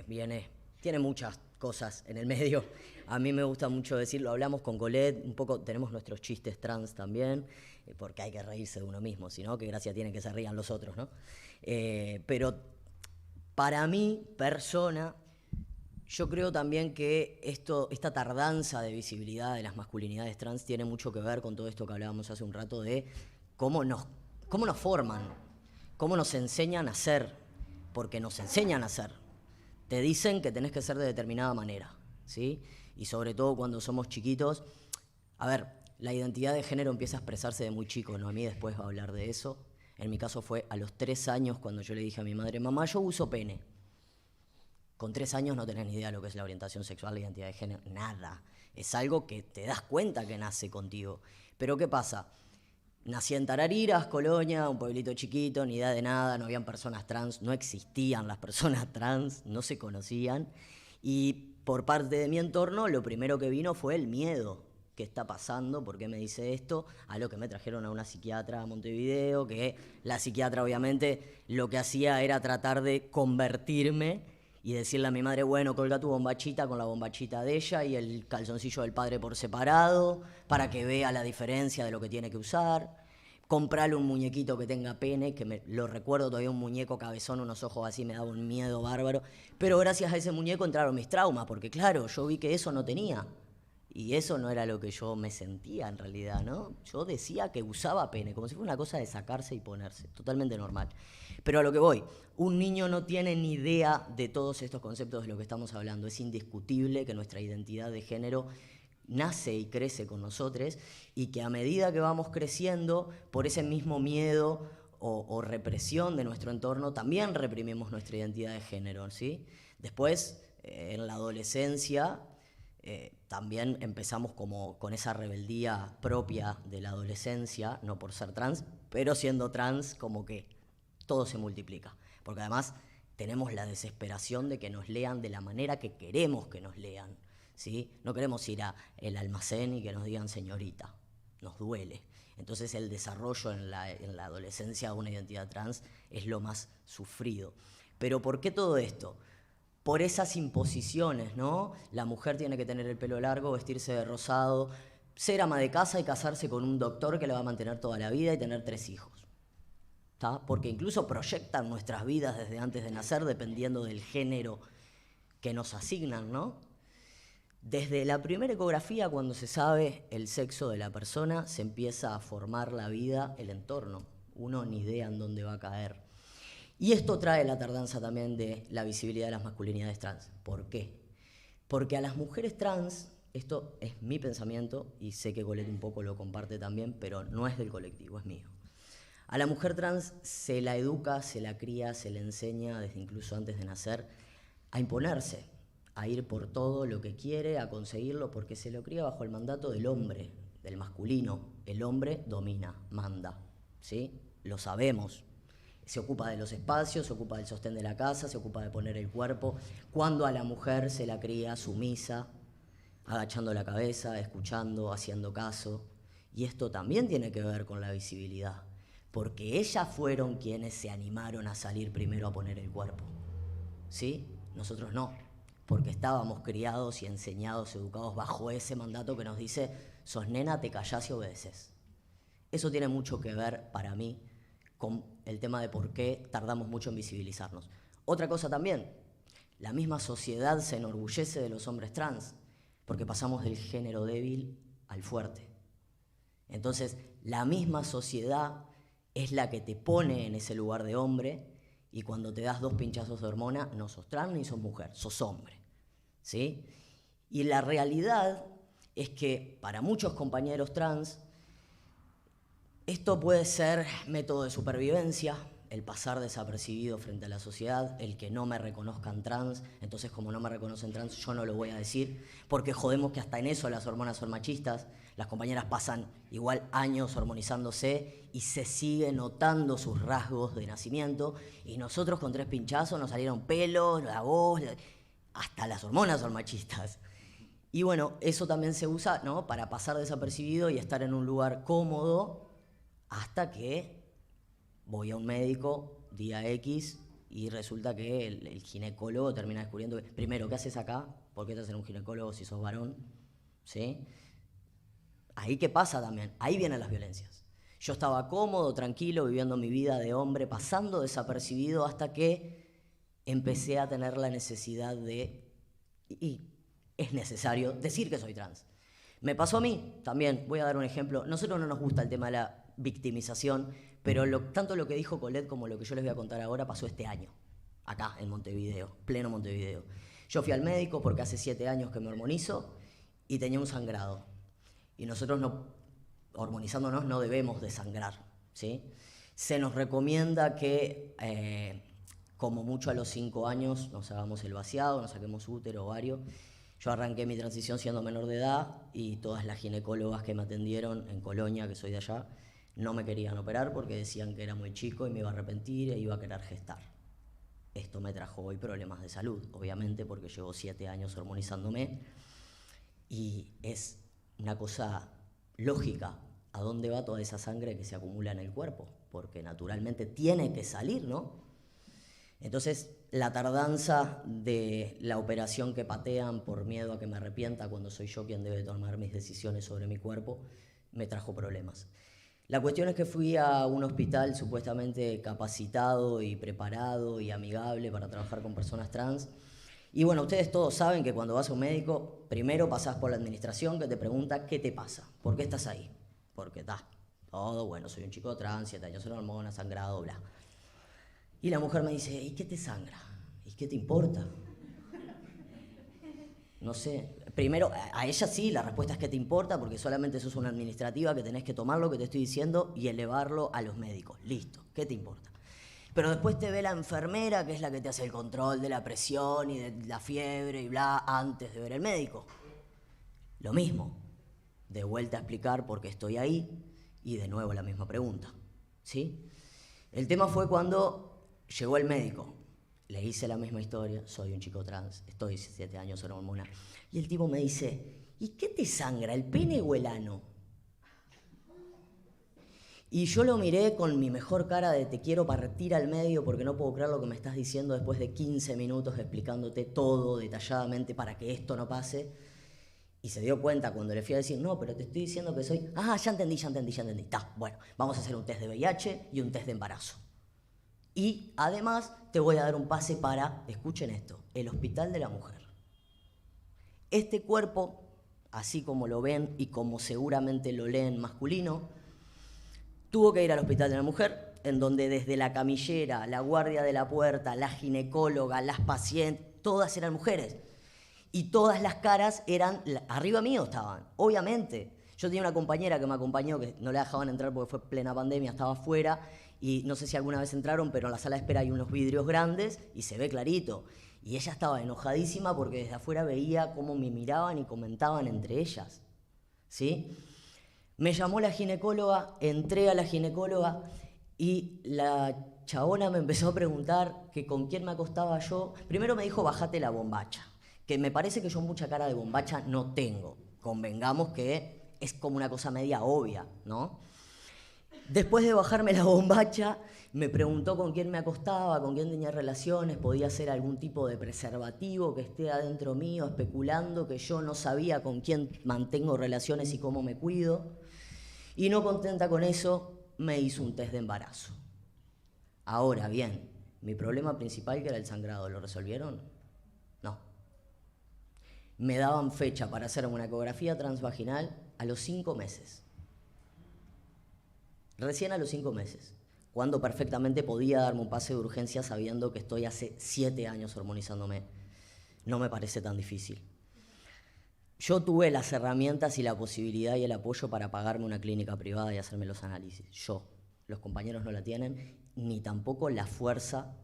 tiene muchas cosas en el medio. A mí me gusta mucho decirlo, hablamos con Colette, un poco tenemos nuestros chistes trans también, porque hay que reírse de uno mismo, si no, qué gracia tiene que se rían los otros, ¿no? Pero para mí, persona, Yo creo también que esta tardanza de visibilidad de las masculinidades trans tiene mucho que ver con todo esto que hablábamos hace un rato de cómo nos forman, cómo nos enseñan a ser, porque nos enseñan a ser. Te dicen que tenés que ser de determinada manera, ¿sí? Y sobre todo cuando somos chiquitos, a ver, la identidad de género empieza a expresarse de muy chico, ¿no? A mí después va a hablar de eso. En mi caso fue a los 3 años cuando yo le dije a mi madre, mamá, yo uso pene. Con 3 años no tenés ni idea de lo que es la orientación sexual, la identidad de género, nada. Es algo que te das cuenta que nace contigo. Pero ¿qué pasa? Nací en Tarariras, Colonia, un pueblito chiquito, ni idea de nada, no habían personas trans, no existían las personas trans, no se conocían. Y por parte de mi entorno, lo primero que vino fue el miedo. ¿Qué está pasando? ¿Por qué me dice esto? A lo que me trajeron a una psiquiatra a Montevideo, que la psiquiatra obviamente lo que hacía era tratar de convertirme y decirle a mi madre, bueno, colga tu bombachita con la bombachita de ella y el calzoncillo del padre por separado, para que vea la diferencia de lo que tiene que usar. Comprarle un muñequito que tenga pene, que lo recuerdo todavía, un muñeco cabezón, unos ojos así, me daba un miedo bárbaro. Pero gracias a ese muñeco entraron mis traumas, porque claro, yo vi que eso no tenía. Y eso no era lo que yo me sentía en realidad, ¿no? Yo decía que usaba pene, como si fuera una cosa de sacarse y ponerse, totalmente normal. Pero a lo que voy, un niño no tiene ni idea de todos estos conceptos de lo que estamos hablando. Es indiscutible que nuestra identidad de género nace y crece con nosotros y que a medida que vamos creciendo, por ese mismo miedo o represión de nuestro entorno, también reprimimos nuestra identidad de género, ¿sí? Después, en la adolescencia, también empezamos como con esa rebeldía propia de la adolescencia, no por ser trans, pero siendo trans como que todo se multiplica, porque además tenemos la desesperación de que nos lean de la manera que queremos que nos lean, ¿sí? No queremos ir al almacén y que nos digan señorita, nos duele. Entonces el desarrollo en la adolescencia de una identidad trans es lo más sufrido. Pero ¿por qué todo esto? Por esas imposiciones, ¿no? La mujer tiene que tener el pelo largo, vestirse de rosado, ser ama de casa y casarse con un doctor que la va a mantener toda la vida y tener 3 hijos. ¿Tá? Porque incluso proyectan nuestras vidas desde antes de nacer dependiendo del género que nos asignan, ¿no? Desde la primera ecografía, cuando se sabe el sexo de la persona, se empieza a formar la vida, el entorno. Uno ni idea en dónde va a caer. Y esto trae la tardanza también de la visibilidad de las masculinidades trans. ¿Por qué? Porque a las mujeres trans, esto es mi pensamiento, y sé que Colette un poco lo comparte también, pero no es del colectivo, es mío. A la mujer trans se la educa, se la cría, se le enseña, desde incluso antes de nacer, a imponerse, a ir por todo lo que quiere, a conseguirlo, porque se lo cría bajo el mandato del hombre, del masculino. El hombre domina, manda, ¿sí? Lo sabemos. Se ocupa de los espacios, se ocupa del sostén de la casa, se ocupa de poner el cuerpo. Cuando a la mujer se la cría sumisa, agachando la cabeza, escuchando, haciendo caso. Y esto también tiene que ver con la visibilidad, porque ellas fueron quienes se animaron a salir primero a poner el cuerpo, ¿sí? Nosotros no, porque estábamos criados y enseñados, educados bajo ese mandato que nos dice, sos nena, te callás y obedeces. Eso tiene mucho que ver, para mí, con el tema de por qué tardamos mucho en visibilizarnos. Otra cosa también, la misma sociedad se enorgullece de los hombres trans, porque pasamos del género débil al fuerte. Entonces, la misma sociedad es la que te pone en ese lugar de hombre, y cuando te das 2 pinchazos de hormona, no sos trans ni sos mujer, sos hombre, ¿sí? Y la realidad es que para muchos compañeros trans, esto puede ser método de supervivencia, el pasar desapercibido frente a la sociedad, el que no me reconozcan trans, entonces como no me reconocen trans yo no lo voy a decir, porque jodemos que hasta en eso las hormonas son machistas, las compañeras pasan igual años hormonizándose y se sigue notando sus rasgos de nacimiento, y nosotros con 3 pinchazos nos salieron pelos, la voz, hasta las hormonas son machistas. Y bueno, eso también se usa, ¿no?, para pasar desapercibido y estar en un lugar cómodo, hasta que voy a un médico día X y resulta que el ginecólogo termina descubriendo que, primero, ¿qué haces acá? ¿Por qué te hacen un ginecólogo si sos varón? ¿Sí? Ahí qué pasa también, ahí vienen las violencias. Yo estaba cómodo, tranquilo, viviendo mi vida de hombre, pasando desapercibido hasta que empecé a tener la necesidad de y es necesario decir que soy trans. Me pasó a mí también, voy a dar un ejemplo. Nosotros no nos gusta el tema de la victimización, pero tanto lo que dijo Colette como lo que yo les voy a contar ahora pasó este año, acá en Montevideo, pleno Montevideo. Yo fui al médico porque hace 7 años que me hormonizo y tenía un sangrado. Y nosotros, hormonizándonos, no debemos desangrar, ¿sí? Se nos recomienda que, como mucho a los 5 años, nos hagamos el vaciado, nos saquemos útero, ovario. Yo arranqué mi transición siendo menor de edad y todas las ginecólogas que me atendieron en Colonia, que soy de allá, no me querían operar porque decían que era muy chico y me iba a arrepentir e iba a querer gestar. Esto me trajo hoy problemas de salud, obviamente, porque llevo 7 años hormonizándome y es una cosa lógica. ¿A dónde va toda esa sangre que se acumula en el cuerpo? Porque naturalmente tiene que salir, ¿no? Entonces, la tardanza de la operación que patean por miedo a que me arrepienta cuando soy yo quien debe tomar mis decisiones sobre mi cuerpo, me trajo problemas. La cuestión es que fui a un hospital supuestamente capacitado y preparado y amigable para trabajar con personas trans. Y bueno, ustedes todos saben que cuando vas a un médico, primero pasás por la administración que te pregunta qué te pasa, por qué estás ahí. Porque todo, bueno, soy un chico trans, 7 años en hormonas, sangrado, bla. Y la mujer me dice, ¿y qué te sangra? ¿Y qué te importa? No sé. Primero, a ella sí, la respuesta es que te importa, porque solamente sos una administrativa que tenés que tomar lo que te estoy diciendo y elevarlo a los médicos. Listo, ¿qué te importa? Pero después te ve la enfermera, que es la que te hace el control de la presión y de la fiebre y bla, antes de ver el médico. Lo mismo. De vuelta a explicar por qué estoy ahí y de nuevo la misma pregunta. ¿Sí? El tema fue cuando llegó el médico. Le hice la misma historia, soy un chico trans, estoy 17 años en hormona. Y el tipo me dice, ¿y qué te sangra, el pene o el ano? Y yo lo miré con mi mejor cara de te quiero partir al medio porque no puedo creer lo que me estás diciendo después de 15 minutos explicándote todo detalladamente para que esto no pase. Y se dio cuenta cuando le fui a decir, no, pero te estoy diciendo que soy... Ah, ya entendí. Bueno, vamos a hacer un test de VIH y un test de embarazo. Y además te voy a dar un pase para, escuchen esto, el Hospital de la Mujer. Este cuerpo, así como lo ven y como seguramente lo leen masculino, tuvo que ir al Hospital de la Mujer, en donde desde la camillera, la guardia de la puerta, la ginecóloga, las pacientes, todas eran mujeres. Y todas las caras eran, arriba mío estaban, obviamente. Yo tenía una compañera que me acompañó, que no le dejaban entrar porque fue plena pandemia, estaba afuera, y no sé si alguna vez entraron, pero en la sala de espera hay unos vidrios grandes y se ve clarito. Y ella estaba enojadísima porque desde afuera veía cómo me miraban y comentaban entre ellas. ¿Sí? Me llamó la ginecóloga, entré a la ginecóloga y la chabona me empezó a preguntar que con quién me acostaba yo. Primero me dijo, bájate la bombacha, que me parece que yo mucha cara de bombacha no tengo. Convengamos que es como una cosa media obvia, ¿no? Después de bajarme la bombacha, me preguntó con quién me acostaba, con quién tenía relaciones, podía ser algún tipo de preservativo que esté adentro mío, especulando que yo no sabía con quién mantengo relaciones y cómo me cuido. Y no contenta con eso, me hizo un test de embarazo. Ahora bien, mi problema principal, que era el sangrado, ¿lo resolvieron? No. Me daban fecha para hacer una ecografía transvaginal a los 5 meses. Recién a los 5 meses, cuando perfectamente podía darme un pase de urgencia sabiendo que estoy hace 7 años hormonizándome. No me parece tan difícil. Yo tuve las herramientas y la posibilidad y el apoyo para pagarme una clínica privada y hacerme los análisis. Yo. Los compañeros no la tienen, ni tampoco la fuerza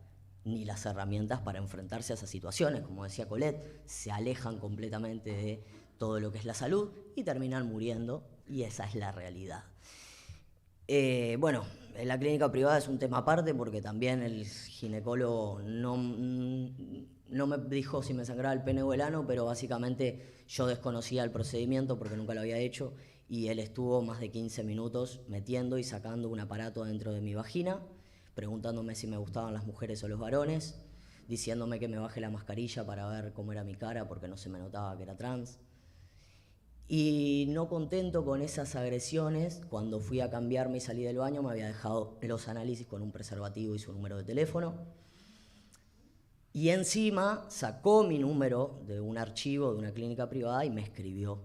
ni las herramientas para enfrentarse a esas situaciones. Como decía Colette, se alejan completamente de todo lo que es la salud y terminan muriendo, y esa es la realidad. Bueno, en la clínica privada es un tema aparte porque también el ginecólogo no me dijo si me sangraba el pene o el ano, pero básicamente yo desconocía el procedimiento porque nunca lo había hecho y él estuvo más de 15 minutos metiendo y sacando un aparato dentro de mi vagina, preguntándome si me gustaban las mujeres o los varones, diciéndome que me baje la mascarilla para ver cómo era mi cara porque no se me notaba que era trans. Y no contento con esas agresiones, cuando fui a cambiarme y salí del baño me había dejado los análisis con un preservativo y su número de teléfono. Y encima sacó mi número de un archivo de una clínica privada y me escribió.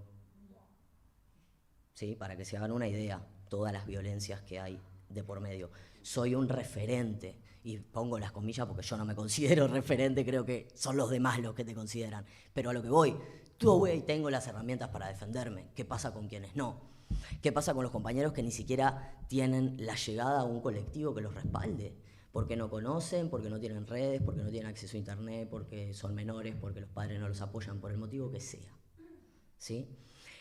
¿Sí? Para que se hagan una idea, todas las violencias que hay de por medio. Soy un referente, y pongo las comillas porque yo no me considero referente, creo que son los demás los que te consideran. Pero a lo que voy, tengo las herramientas para defenderme. ¿Qué pasa con quienes no? ¿Qué pasa con los compañeros que ni siquiera tienen la llegada a un colectivo que los respalde? Porque no conocen, porque no tienen redes, porque no tienen acceso a internet, porque son menores, porque los padres no los apoyan, por el motivo que sea. ¿Sí?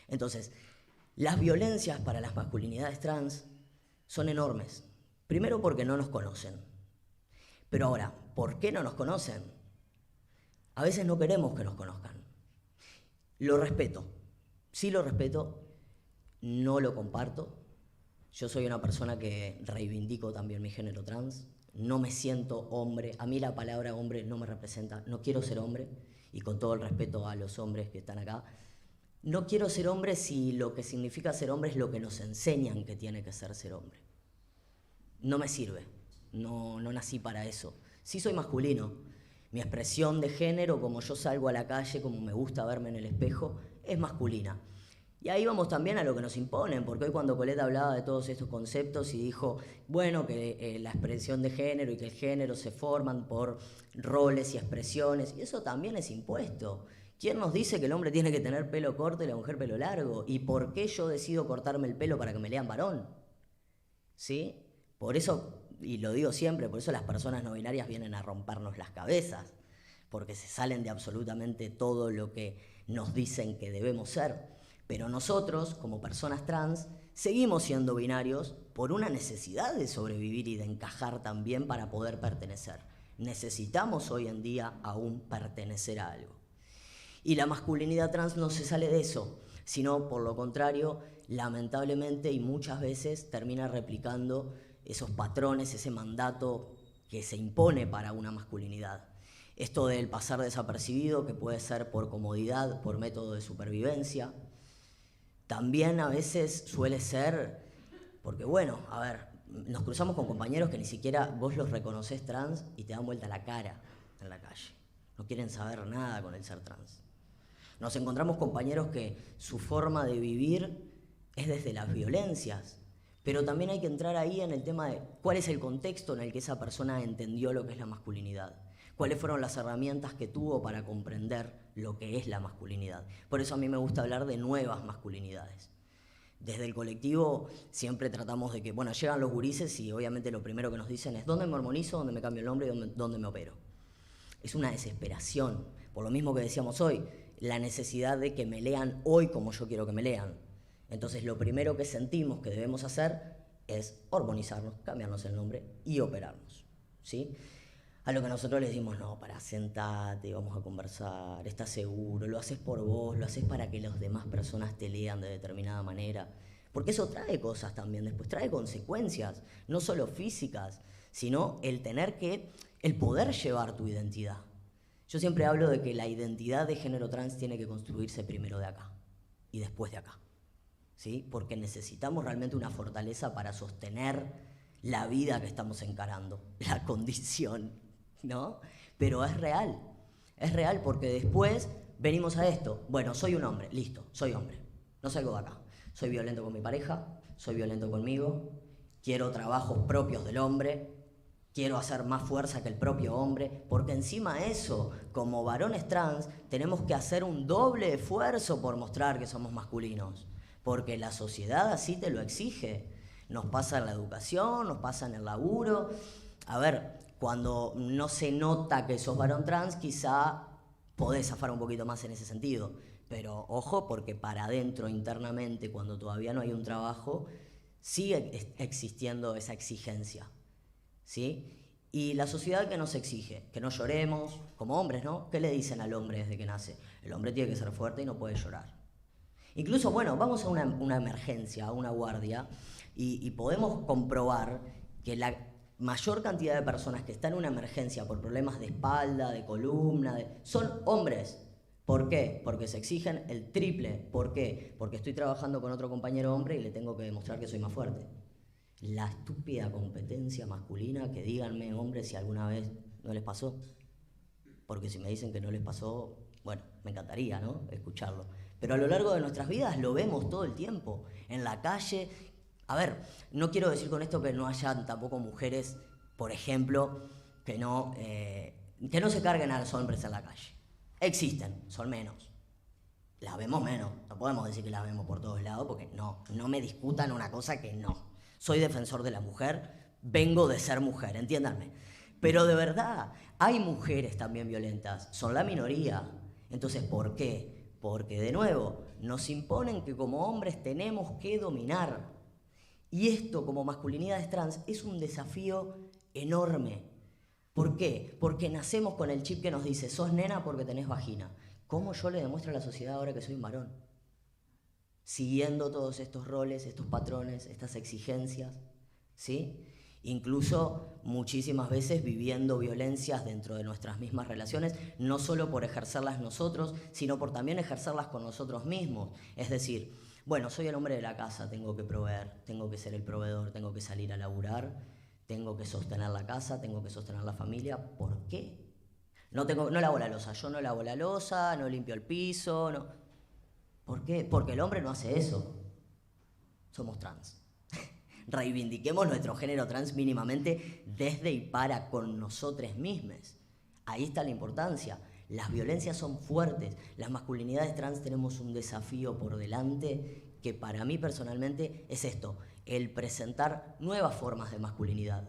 Entonces, las violencias para las masculinidades trans son enormes. Primero porque no nos conocen. Pero ahora, ¿por qué no nos conocen? A veces no queremos que nos conozcan. Lo respeto. Sí lo respeto, no lo comparto. Yo soy una persona que reivindico también mi género trans. No me siento hombre. A mí la palabra hombre no me representa. No quiero ser hombre. Y con todo el respeto a los hombres que están acá, no quiero ser hombre si lo que significa ser hombre es lo que nos enseñan que tiene que ser hombre. No me sirve, no nací para eso. Sí soy masculino, mi expresión de género, como yo salgo a la calle, como me gusta verme en el espejo, es masculina. Y ahí vamos también a lo que nos imponen, porque hoy cuando Colette hablaba de todos estos conceptos y dijo, bueno, que la expresión de género y que el género se forman por roles y expresiones, y eso también es impuesto. ¿Quién nos dice que el hombre tiene que tener pelo corto y la mujer pelo largo? ¿Y por qué yo decido cortarme el pelo para que me lean varón? ¿Sí? Por eso, y lo digo siempre, por eso las personas no binarias vienen a rompernos las cabezas, porque se salen de absolutamente todo lo que nos dicen que debemos ser. Pero nosotros, como personas trans, seguimos siendo binarios por una necesidad de sobrevivir y de encajar también para poder pertenecer. Necesitamos hoy en día aún pertenecer a algo. Y la masculinidad trans no se sale de eso, sino por lo contrario, lamentablemente y muchas veces termina replicando esos patrones, ese mandato que se impone para una masculinidad. Esto del pasar desapercibido, que puede ser por comodidad, por método de supervivencia. También a veces suele ser, porque bueno, a ver, nos cruzamos con compañeros que ni siquiera vos los reconocés trans y te dan vuelta la cara en la calle. No quieren saber nada con el ser trans. Nos encontramos compañeros que su forma de vivir es desde las violencias, pero también hay que entrar ahí en el tema de cuál es el contexto en el que esa persona entendió lo que es la masculinidad, cuáles fueron las herramientas que tuvo para comprender lo que es la masculinidad. Por eso a mí me gusta hablar de nuevas masculinidades. Desde el colectivo siempre tratamos de que, bueno, llegan los gurises y obviamente lo primero que nos dicen es ¿dónde me hormonizo, dónde me cambio el nombre y dónde me opero? Es una desesperación, por lo mismo que decíamos hoy, la necesidad de que me lean hoy como yo quiero que me lean. Entonces lo primero que sentimos que debemos hacer es hormonizarnos, cambiarnos el nombre y operarnos, ¿sí? A lo que nosotros les dimos, no, sentate, vamos a conversar, estás seguro, lo haces por vos, lo haces para que las demás personas te lean de determinada manera. Porque eso trae cosas también, después trae consecuencias, no solo físicas, sino el poder llevar tu identidad. Yo siempre hablo de que la identidad de género trans tiene que construirse primero de acá y después de acá, ¿sí? Porque necesitamos realmente una fortaleza para sostener la vida que estamos encarando, la condición, ¿no? Pero es real porque después venimos a esto, bueno, soy un hombre, listo, soy hombre, no salgo de acá, soy violento con mi pareja, soy violento conmigo, quiero trabajos propios del hombre, quiero hacer más fuerza que el propio hombre, porque encima de eso, como varones trans, tenemos que hacer un doble esfuerzo por mostrar que somos masculinos, porque la sociedad así te lo exige. Nos pasa en la educación, nos pasa en el laburo. A ver, cuando no se nota que sos varón trans, quizá podés zafar un poquito más en ese sentido, pero ojo, porque para adentro, internamente, cuando todavía no hay un trabajo, sigue existiendo esa exigencia, ¿sí? Y la sociedad que nos exige, que no lloremos, como hombres, ¿no? ¿Qué le dicen al hombre desde que nace? El hombre tiene que ser fuerte y no puede llorar. Incluso, bueno, vamos a una emergencia, a una guardia, y podemos comprobar que la mayor cantidad de personas que están en una emergencia por problemas de espalda, de columna, son hombres. ¿Por qué? Porque se exigen el triple. ¿Por qué? Porque estoy trabajando con otro compañero hombre y le tengo que demostrar que soy más fuerte. La estúpida competencia masculina, que díganme, hombres, si alguna vez no les pasó. porque si me dicen que no les pasó, bueno, me encantaría, ¿no?, escucharlo. Pero a lo largo de nuestras vidas lo vemos todo el tiempo, en la calle. A ver, no quiero decir con esto que no hayan tampoco mujeres, por ejemplo, que no se carguen a los hombres en la calle. Existen, son menos. Las vemos menos, no podemos decir que las vemos por todos lados, porque no me discutan una cosa que no. Soy defensor de la mujer, vengo de ser mujer, entiéndanme. Pero de verdad, hay mujeres también violentas, son la minoría. Entonces, ¿por qué? Porque, de nuevo, nos imponen que como hombres tenemos que dominar. Y esto, como masculinidades trans, es un desafío enorme. ¿Por qué? Porque nacemos con el chip que nos dice, sos nena porque tenés vagina. ¿Cómo yo le demuestro a la sociedad ahora que soy un varón? Siguiendo todos estos roles, estos patrones, estas exigencias, ¿sí? Incluso muchísimas veces viviendo violencias dentro de nuestras mismas relaciones, no solo por ejercerlas nosotros, sino por también ejercerlas con nosotros mismos. Es decir, bueno, soy el hombre de la casa, tengo que proveer, tengo que ser el proveedor, tengo que salir a laburar, tengo que sostener la casa, tengo que sostener la familia. ¿Por qué? No lavo la loza, yo no lavo la loza, no limpio el piso, no. ¿Por qué? Porque el hombre no hace eso. Somos trans. Reivindiquemos nuestro género trans mínimamente desde y para con nosotros mismos. Ahí está la importancia. Las violencias son fuertes. Las masculinidades trans tenemos un desafío por delante que para mí personalmente es esto, el presentar nuevas formas de masculinidad.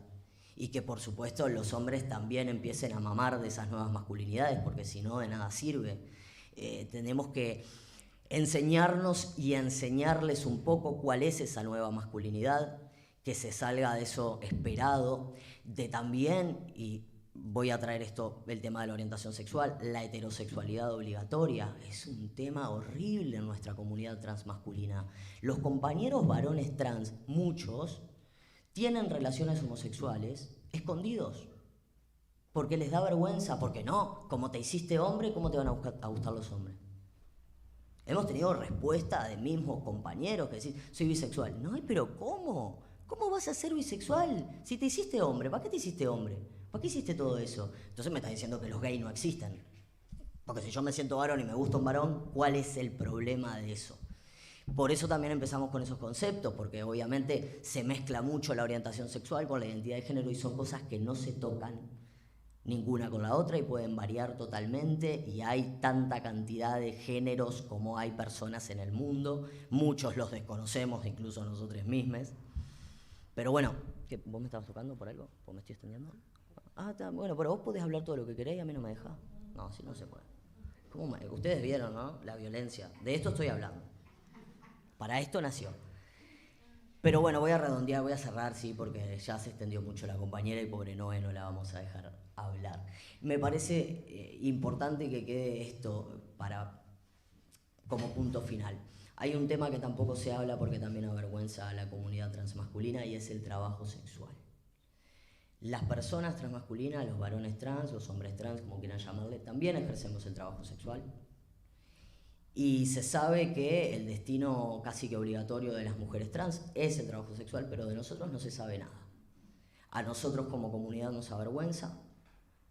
Y que por supuesto los hombres también empiecen a mamar de esas nuevas masculinidades, porque si no de nada sirve. Tenemos que enseñarnos y enseñarles un poco cuál es esa nueva masculinidad, que se salga de eso esperado, de también, y voy a traer esto, el tema de la orientación sexual, la heterosexualidad obligatoria. Es un tema horrible en nuestra comunidad transmasculina. Los compañeros varones trans, muchos, tienen relaciones homosexuales escondidos, porque les da vergüenza, porque no, como te hiciste hombre, ¿cómo te van a gustar los hombres? Hemos tenido respuesta de mismos compañeros que decís, soy bisexual. No, pero ¿cómo? ¿Cómo vas a ser bisexual? Si te hiciste hombre, ¿para qué te hiciste hombre? ¿Para qué hiciste todo eso? Entonces me estás diciendo que los gays no existen. Porque si yo me siento varón y me gusta un varón, ¿cuál es el problema de eso? Por eso también empezamos con esos conceptos, porque obviamente se mezcla mucho la orientación sexual con la identidad de género y son cosas que no se tocan ninguna con la otra y pueden variar totalmente, y hay tanta cantidad de géneros como hay personas en el mundo, muchos los desconocemos, incluso nosotros mismos. Pero bueno, ¿qué? ¿Vos me estabas tocando por algo? ¿O me estoy extendiendo? Ah, bueno, pero vos podés hablar todo lo que querés y a mí no me dejás. No, así no se puede. Ustedes vieron, ¿no? La violencia. De esto estoy hablando. Para esto nació. Pero bueno, voy a redondear, voy a cerrar, sí, porque ya se extendió mucho la compañera y pobre Noé no la vamos a dejar hablar. Me parece importante que quede esto como punto final. Hay un tema que tampoco se habla porque también avergüenza a la comunidad transmasculina y es el trabajo sexual. Las personas transmasculinas, los varones trans, los hombres trans, como quieran llamarle, también ejercemos el trabajo sexual. Y se sabe que el destino casi que obligatorio de las mujeres trans es el trabajo sexual, pero de nosotros no se sabe nada. A nosotros como comunidad nos avergüenza,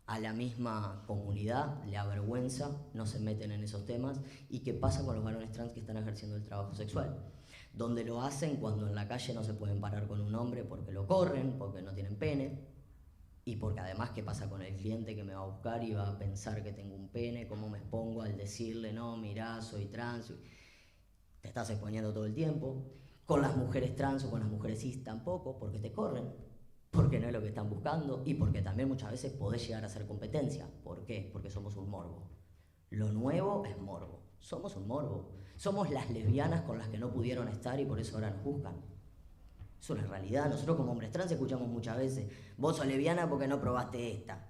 a la misma comunidad le avergüenza, no se meten en esos temas. ¿Y qué pasa con los varones trans que están ejerciendo el trabajo sexual? Donde lo hacen cuando en la calle no se pueden parar con un hombre porque lo corren, porque no tienen pene, y porque además, ¿qué pasa con el cliente que me va a buscar y va a pensar que tengo un pene? ¿Cómo me expongo al decirle, no, mirá, soy trans? Te estás exponiendo todo el tiempo. Con las mujeres trans o con las mujeres cis tampoco, porque te corren, porque no es lo que están buscando y porque también muchas veces podés llegar a hacer competencia. ¿Por qué? Porque somos un morbo. Lo nuevo es morbo. Somos un morbo. Somos las lesbianas con las que no pudieron estar y por eso ahora nos buscan. Es una realidad. Nosotros como hombres trans escuchamos muchas veces, vos sos lesbiana porque no probaste esta.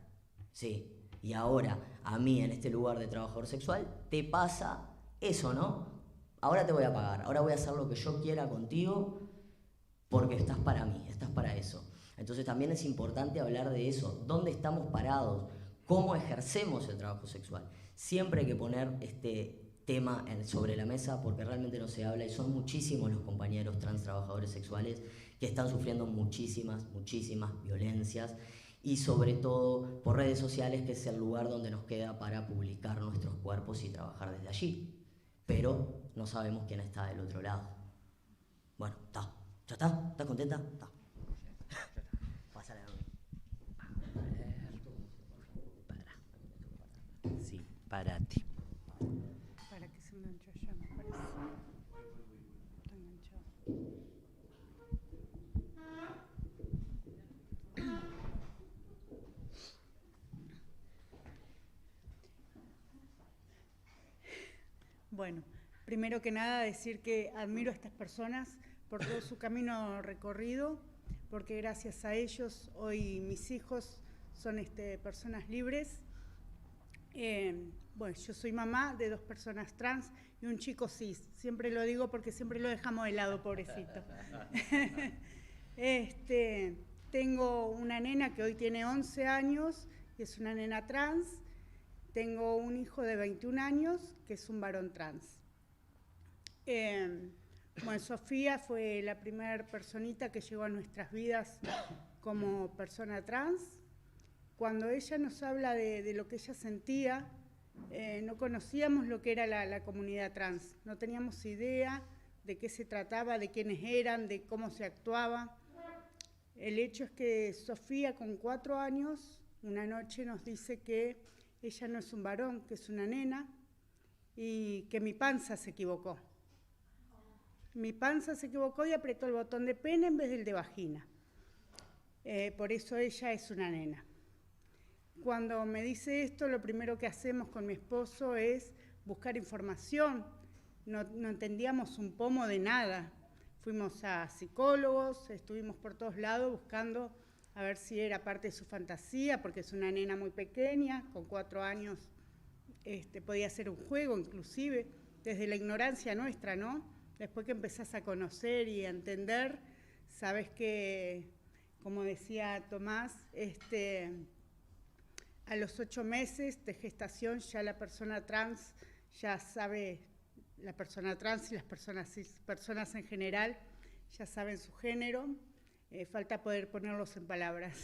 Sí. Y ahora, a mí en este lugar de trabajador sexual, te pasa eso, ¿no? Ahora te voy a pagar, ahora voy a hacer lo que yo quiera contigo porque estás para mí, estás para eso. Entonces también es importante hablar de eso. ¿Dónde estamos parados? ¿Cómo ejercemos el trabajo sexual? Siempre hay que poner este tema sobre la mesa porque realmente no se habla y son muchísimos los compañeros trans trabajadores sexuales que están sufriendo muchísimas violencias y sobre todo por redes sociales, que es el lugar donde nos queda para publicar nuestros cuerpos y trabajar desde allí. Pero no sabemos quién está del otro lado. Bueno, está. ¿Ya está? ¿Estás contenta? Está. Pásale a mí. Sí, párate. Para que se enganchó ya, me parece. Está enganchado. Bueno, primero que nada decir que admiro a estas personas por todo su camino recorrido, porque gracias a ellos hoy mis hijos son personas libres. Bueno, yo soy mamá de 2 personas trans y un chico cis. Siempre lo digo porque siempre lo dejamos de lado, pobrecito. Tengo una nena que hoy tiene 11 años y es una nena trans. Tengo un hijo de 21 años que es un varón trans. Bueno, Sofía fue la primera personita que llegó a nuestras vidas como persona trans. Cuando ella nos habla de lo que ella sentía, no conocíamos lo que era la comunidad trans, no teníamos idea de qué se trataba, de quiénes eran, de cómo se actuaba. El hecho es que Sofía, con 4 años, una noche nos dice que ella no es un varón, que es una nena, y que mi panza se equivocó. Mi panza se equivocó y apretó el botón de pene en vez del de vagina. Por eso ella es una nena. Cuando me dice esto, lo primero que hacemos con mi esposo es buscar información. No entendíamos un pomo de nada. Fuimos a psicólogos, estuvimos por todos lados buscando a ver si era parte de su fantasía, porque es una nena muy pequeña, con 4 años podía ser un juego inclusive, desde la ignorancia nuestra, ¿no? Después que empezás a conocer y a entender, sabes que, como decía Tomás, a los 8 meses de gestación ya la persona trans ya sabe, la persona trans y las personas en general ya saben su género, falta poder ponerlos en palabras.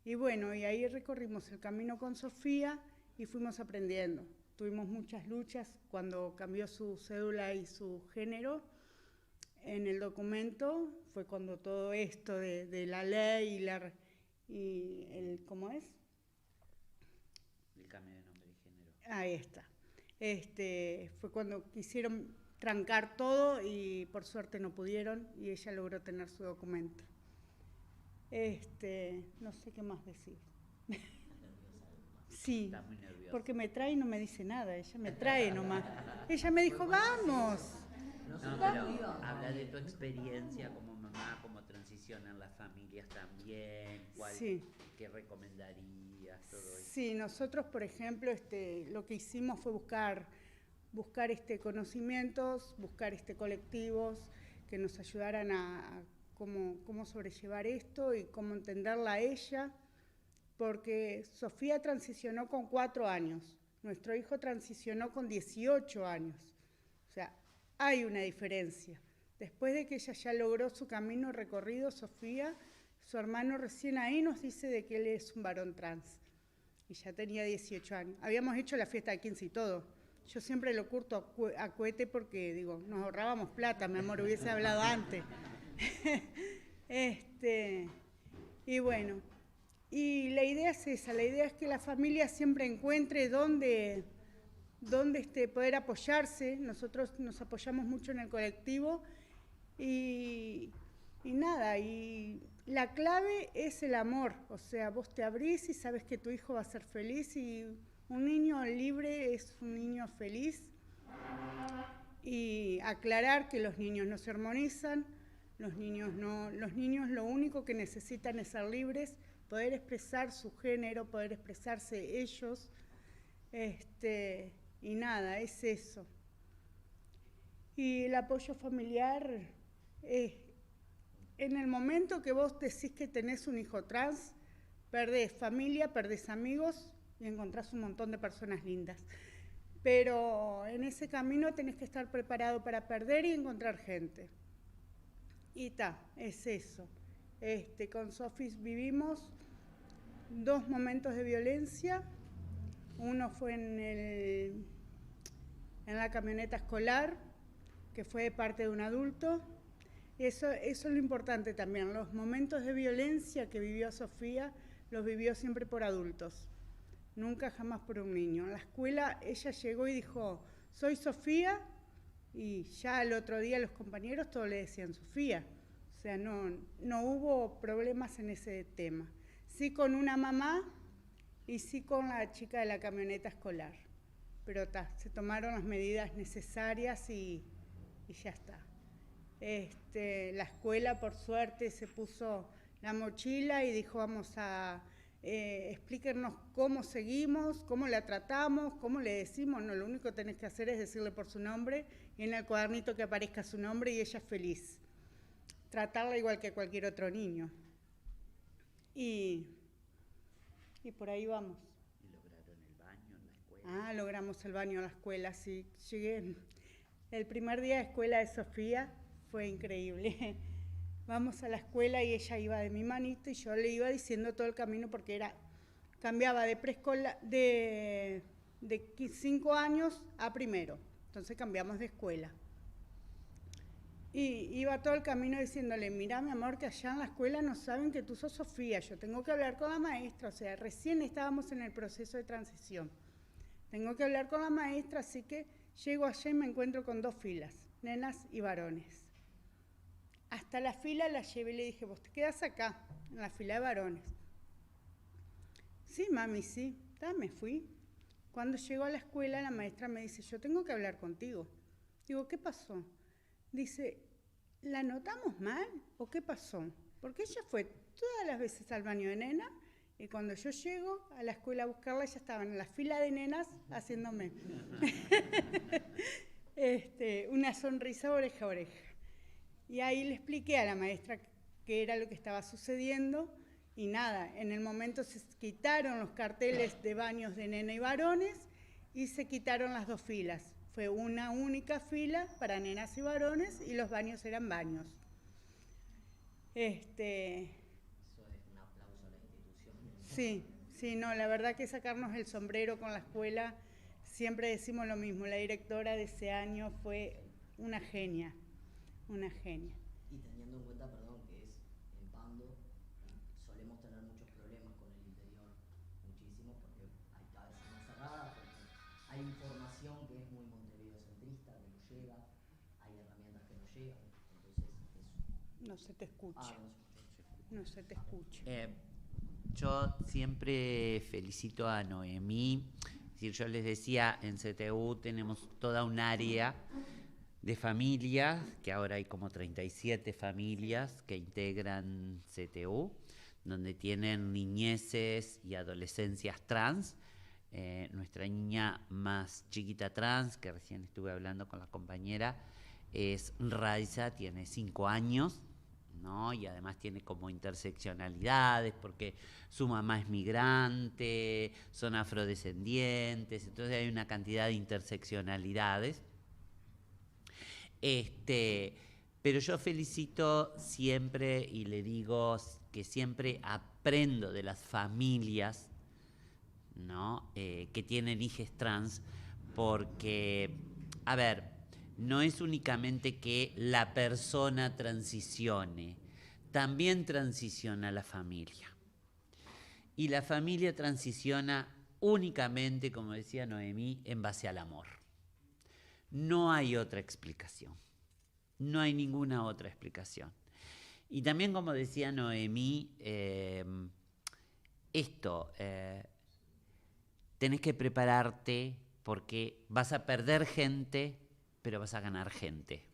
Y bueno, y ahí recorrimos el camino con Sofía y fuimos aprendiendo. Tuvimos muchas luchas cuando cambió su cédula y su género. En el documento fue cuando todo esto de la ley ¿cómo es? El cambio de nombre y género. Ahí está. Fue cuando quisieron trancar todo y por suerte no pudieron y ella logró tener su documento. No sé qué más decir. Sí, Estás muy nerviosa. porque me trae y no me dice nada, ella me trae nomás. Ella me dijo, vamos. No, pero habla de tu experiencia como mamá, cómo transicionan las familias también, Sí. ¿Qué recomendarías? Todo eso. Sí, nosotros, por ejemplo, lo que hicimos fue buscar conocimientos, buscar colectivos que nos ayudaran a cómo sobrellevar esto y cómo entenderla a ella, porque Sofía transicionó con 4 años, nuestro hijo transicionó con 18 años, o sea, hay una diferencia. Después de que ella ya logró su camino recorrido, Sofía, su hermano recién ahí nos dice de que él es un varón trans, y ya tenía 18 años. Habíamos hecho la fiesta de 15 y todo. Yo siempre lo curto a cohete porque, digo, nos ahorrábamos plata, mi amor, hubiese hablado antes. Y bueno, y la idea es esa, la idea es que la familia siempre encuentre dónde poder apoyarse. Nosotros nos apoyamos mucho en el colectivo y nada, y la clave es el amor, o sea, vos te abrís y sabes que tu hijo va a ser feliz y un niño libre es un niño feliz. Y aclarar que los niños no se hormonizan, los niños lo único que necesitan es ser libres, poder expresar su género, poder expresarse ellos, y nada, es eso. Y el apoyo familiar, en el momento que vos decís que tenés un hijo trans, perdés familia, perdés amigos y encontrás un montón de personas lindas. Pero en ese camino tenés que estar preparado para perder y encontrar gente. Y es eso. Con Sofi vivimos 2 momentos de violencia. Uno fue en la camioneta escolar, que fue de parte de un adulto. Eso es lo importante también. Los momentos de violencia que vivió Sofía, los vivió siempre por adultos. Nunca jamás por un niño. En la escuela ella llegó y dijo, soy Sofía, y ya el otro día los compañeros todos le decían Sofía. O sea, no hubo problemas en ese tema. Sí con una mamá y sí con la chica de la camioneta escolar. Pero se tomaron las medidas necesarias y ya está. La escuela, por suerte, se puso la mochila y dijo, vamos a explíquenos cómo seguimos, cómo la tratamos, cómo le decimos. No, lo único que tenés que hacer es decirle por su nombre y en el cuadernito que aparezca su nombre y ella feliz. Tratarla igual que cualquier otro niño. Y por ahí vamos. ¿Y lograron el baño en la escuela? Logramos el baño en la escuela, sí. Llegué. El primer día de escuela de Sofía fue increíble. Vamos a la escuela y ella iba de mi manito y yo le iba diciendo todo el camino porque cambiaba de preescolar, de 5 años a primero. Entonces cambiamos de escuela. Y iba todo el camino diciéndole, mira mi amor, que allá en la escuela no saben que tú sos Sofía, yo tengo que hablar con la maestra, o sea, recién estábamos en el proceso de transición. Tengo que hablar con la maestra, así que llego allá y me encuentro con 2 filas, nenas y varones. Hasta la fila la llevé y le dije, vos te quedás acá, en la fila de varones. Sí, mami, sí, me fui. Cuando llego a la escuela, la maestra me dice, yo tengo que hablar contigo. Digo, ¿qué pasó? Dice, ¿la anotamos mal o qué pasó? Porque ella fue todas las veces al baño de nena y cuando yo llego a la escuela a buscarla, ella estaba en la fila de nenas haciéndome una sonrisa oreja a oreja. Y ahí le expliqué a la maestra qué era lo que estaba sucediendo y nada, en el momento se quitaron los carteles de baños de nena y varones y se quitaron las 2 filas. Fue una única fila para nenas y varones y los baños eran baños. Eso es un aplauso a la institución. Sí, no, la verdad que sacarnos el sombrero con la escuela, siempre decimos lo mismo, la directora de ese año fue una genia. Y teniendo en cuenta, perdón, que es en Pando, solemos tener muchos problemas con el interior, muchísimos, porque hay cabezas más cerradas, porque hay información que es muy montevideocentrista, que no llega, hay herramientas que no llegan, entonces eso. No se te escucha. No se te escucha. Yo siempre felicito a Noemí. Es decir, yo les decía, en CTU tenemos toda un área de familias, que ahora hay como 37 familias que integran CTU, donde tienen niñeces y adolescencias trans. Nuestra niña más chiquita trans, que recién estuve hablando con la compañera, es Raiza, tiene 5 años, ¿no? Y además tiene como interseccionalidades, porque su mamá es migrante, son afrodescendientes, entonces hay una cantidad de interseccionalidades. Pero yo felicito siempre y le digo que siempre aprendo de las familias, ¿no? Que tienen hijas trans, porque, a ver, no es únicamente que la persona transicione, también transiciona la familia. Y la familia transiciona únicamente, como decía Noemí, en base al amor. No hay otra explicación. No hay ninguna otra explicación. Y también, como decía Noemí, tenés que prepararte porque vas a perder gente, pero vas a ganar gente.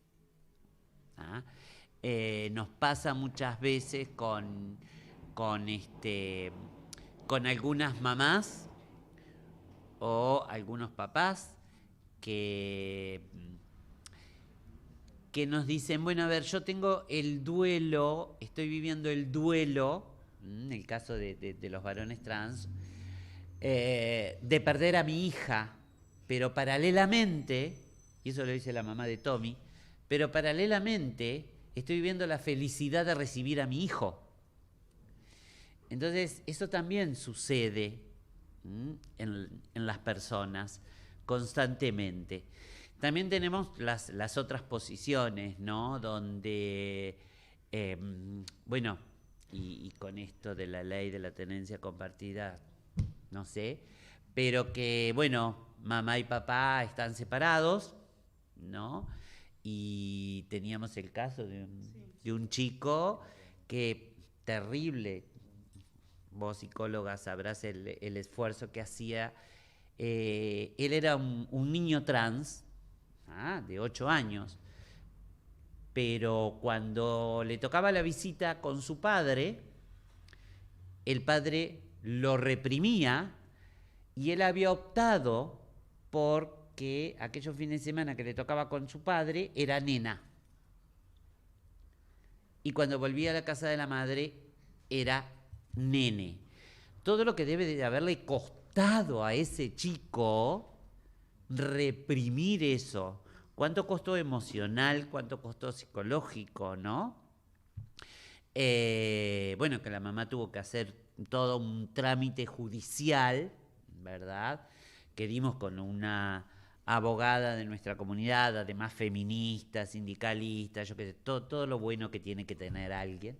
¿Ah? Nos pasa muchas veces con algunas mamás o algunos papás que nos dicen, bueno, a ver, yo tengo el duelo, estoy viviendo el duelo, en el caso de los varones trans, de perder a mi hija, pero paralelamente, y eso lo dice la mamá de Tommy, pero paralelamente estoy viviendo la felicidad de recibir a mi hijo. Entonces, eso también sucede en las personas constantemente. También tenemos las otras posiciones, ¿no? Donde, bueno, y con esto de la ley de la tenencia compartida, no sé, pero que, bueno, mamá y papá están separados, ¿no? Y teníamos el caso de un chico que, terrible, vos psicóloga sabrás el esfuerzo que hacía. Él era un niño trans, de 8 años, pero cuando le tocaba la visita con su padre, el padre lo reprimía y él había optado porque aquellos fines de semana que le tocaba con su padre era nena. Y cuando volvía a la casa de la madre era nene. Todo lo que debe de haberle costado a ese chico reprimir eso. ¿Cuánto costó emocional? ¿Cuánto costó psicológico, no? Bueno, que la mamá tuvo que hacer todo un trámite judicial, ¿verdad? Que dimos con una abogada de nuestra comunidad, además feminista, sindicalista, yo qué sé, todo lo bueno que tiene que tener alguien.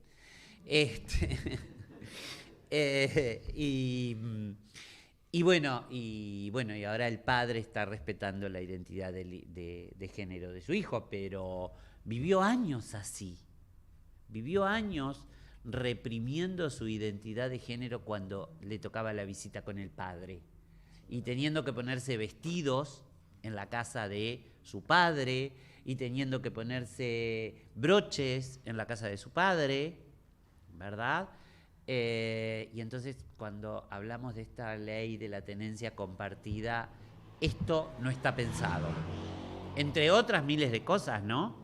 Y bueno, y ahora el padre está respetando la identidad de género de su hijo, pero vivió años así. Vivió años reprimiendo su identidad de género cuando le tocaba la visita con el padre. Y teniendo que ponerse vestidos en la casa de su padre, y teniendo que ponerse broches en la casa de su padre, ¿verdad? Y entonces cuando hablamos de esta ley de la tenencia compartida, esto no está pensado. Entre otras miles de cosas, ¿no?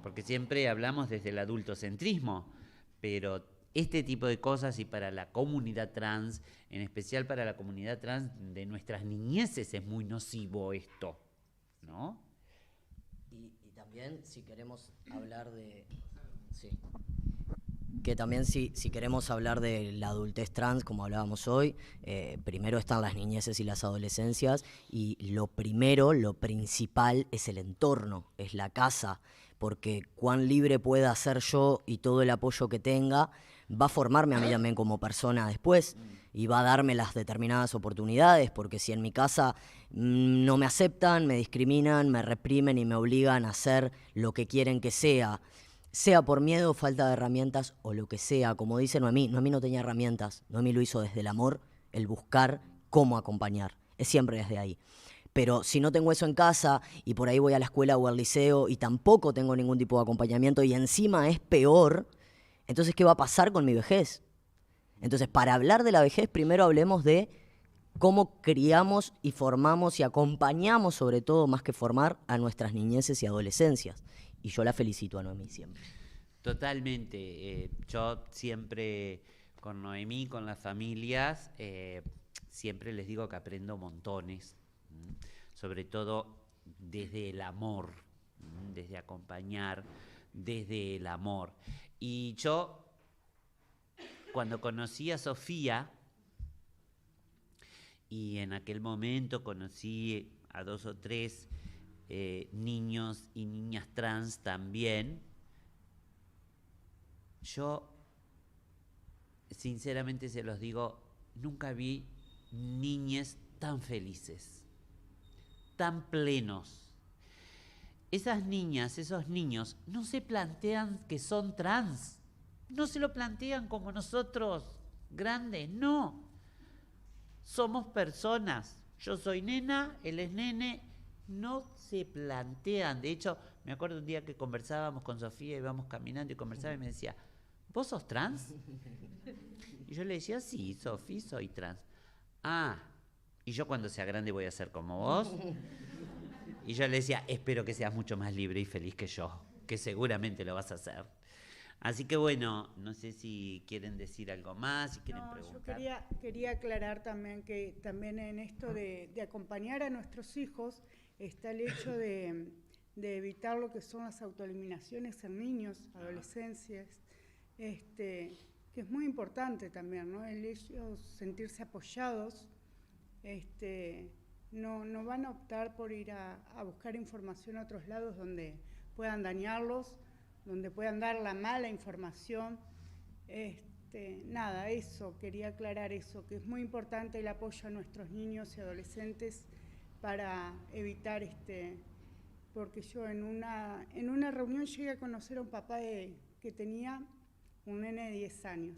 Porque siempre hablamos desde el adultocentrismo, pero este tipo de cosas, y para la comunidad trans, en especial para la comunidad trans de nuestras niñeces, es muy nocivo esto, ¿no? Y también si queremos hablar de... Sí. Que también si queremos hablar de la adultez trans, como hablábamos hoy, primero están las niñeces y las adolescencias, y lo principal es el entorno, es la casa, porque cuán libre pueda ser yo y todo el apoyo que tenga va a formarme a mí también como persona después y va a darme las determinadas oportunidades, porque si en mi casa no me aceptan, me discriminan, me reprimen y me obligan a hacer lo que quieren que sea por miedo, falta de herramientas o lo que sea, como dice Noemí no tenía herramientas, Noemí lo hizo desde el amor, el buscar cómo acompañar, es siempre desde ahí. Pero si no tengo eso en casa y por ahí voy a la escuela o al liceo y tampoco tengo ningún tipo de acompañamiento y encima es peor, entonces ¿qué va a pasar con mi vejez? Entonces, para hablar de la vejez, primero hablemos de cómo criamos y formamos y acompañamos, sobre todo, más que formar, a nuestras niñeces y adolescencias. Y yo la felicito a Noemí siempre. Totalmente. Yo siempre con Noemí, con las familias, siempre les digo que aprendo montones, sobre todo desde el amor, desde acompañar, desde el amor. Y yo, cuando conocí a Sofía, y en aquel momento conocí a 2 o 3 niños y niñas trans también, yo sinceramente se los digo, nunca vi niñes tan felices, tan plenos. Esas niñas, esos niños, no se plantean que son trans, no se lo plantean como nosotros, grandes, no. Somos personas, yo soy nena, él es nene, no se plantean. De hecho, me acuerdo un día que conversábamos con Sofía, íbamos caminando y conversaba y me decía, ¿vos sos trans? Y yo le decía, sí, Sofía, soy trans. Ah, y yo cuando sea grande voy a ser como vos. Y yo le decía, espero que seas mucho más libre y feliz que yo, que seguramente lo vas a hacer. Así que bueno, no sé si quieren decir algo más, si quieren preguntar. Yo quería aclarar también que también en esto de acompañar a nuestros hijos está el hecho de evitar lo que son las autoeliminaciones en niños, adolescencias, que es muy importante también, ¿no? El ellos sentirse apoyados, no van a optar por ir a buscar información a otros lados donde puedan dañarlos, donde puedan dar la mala información. Nada, eso, quería aclarar eso, que es muy importante el apoyo a nuestros niños y adolescentes para evitar porque yo en una reunión llegué a conocer a un papá que tenía un nene de 10 años.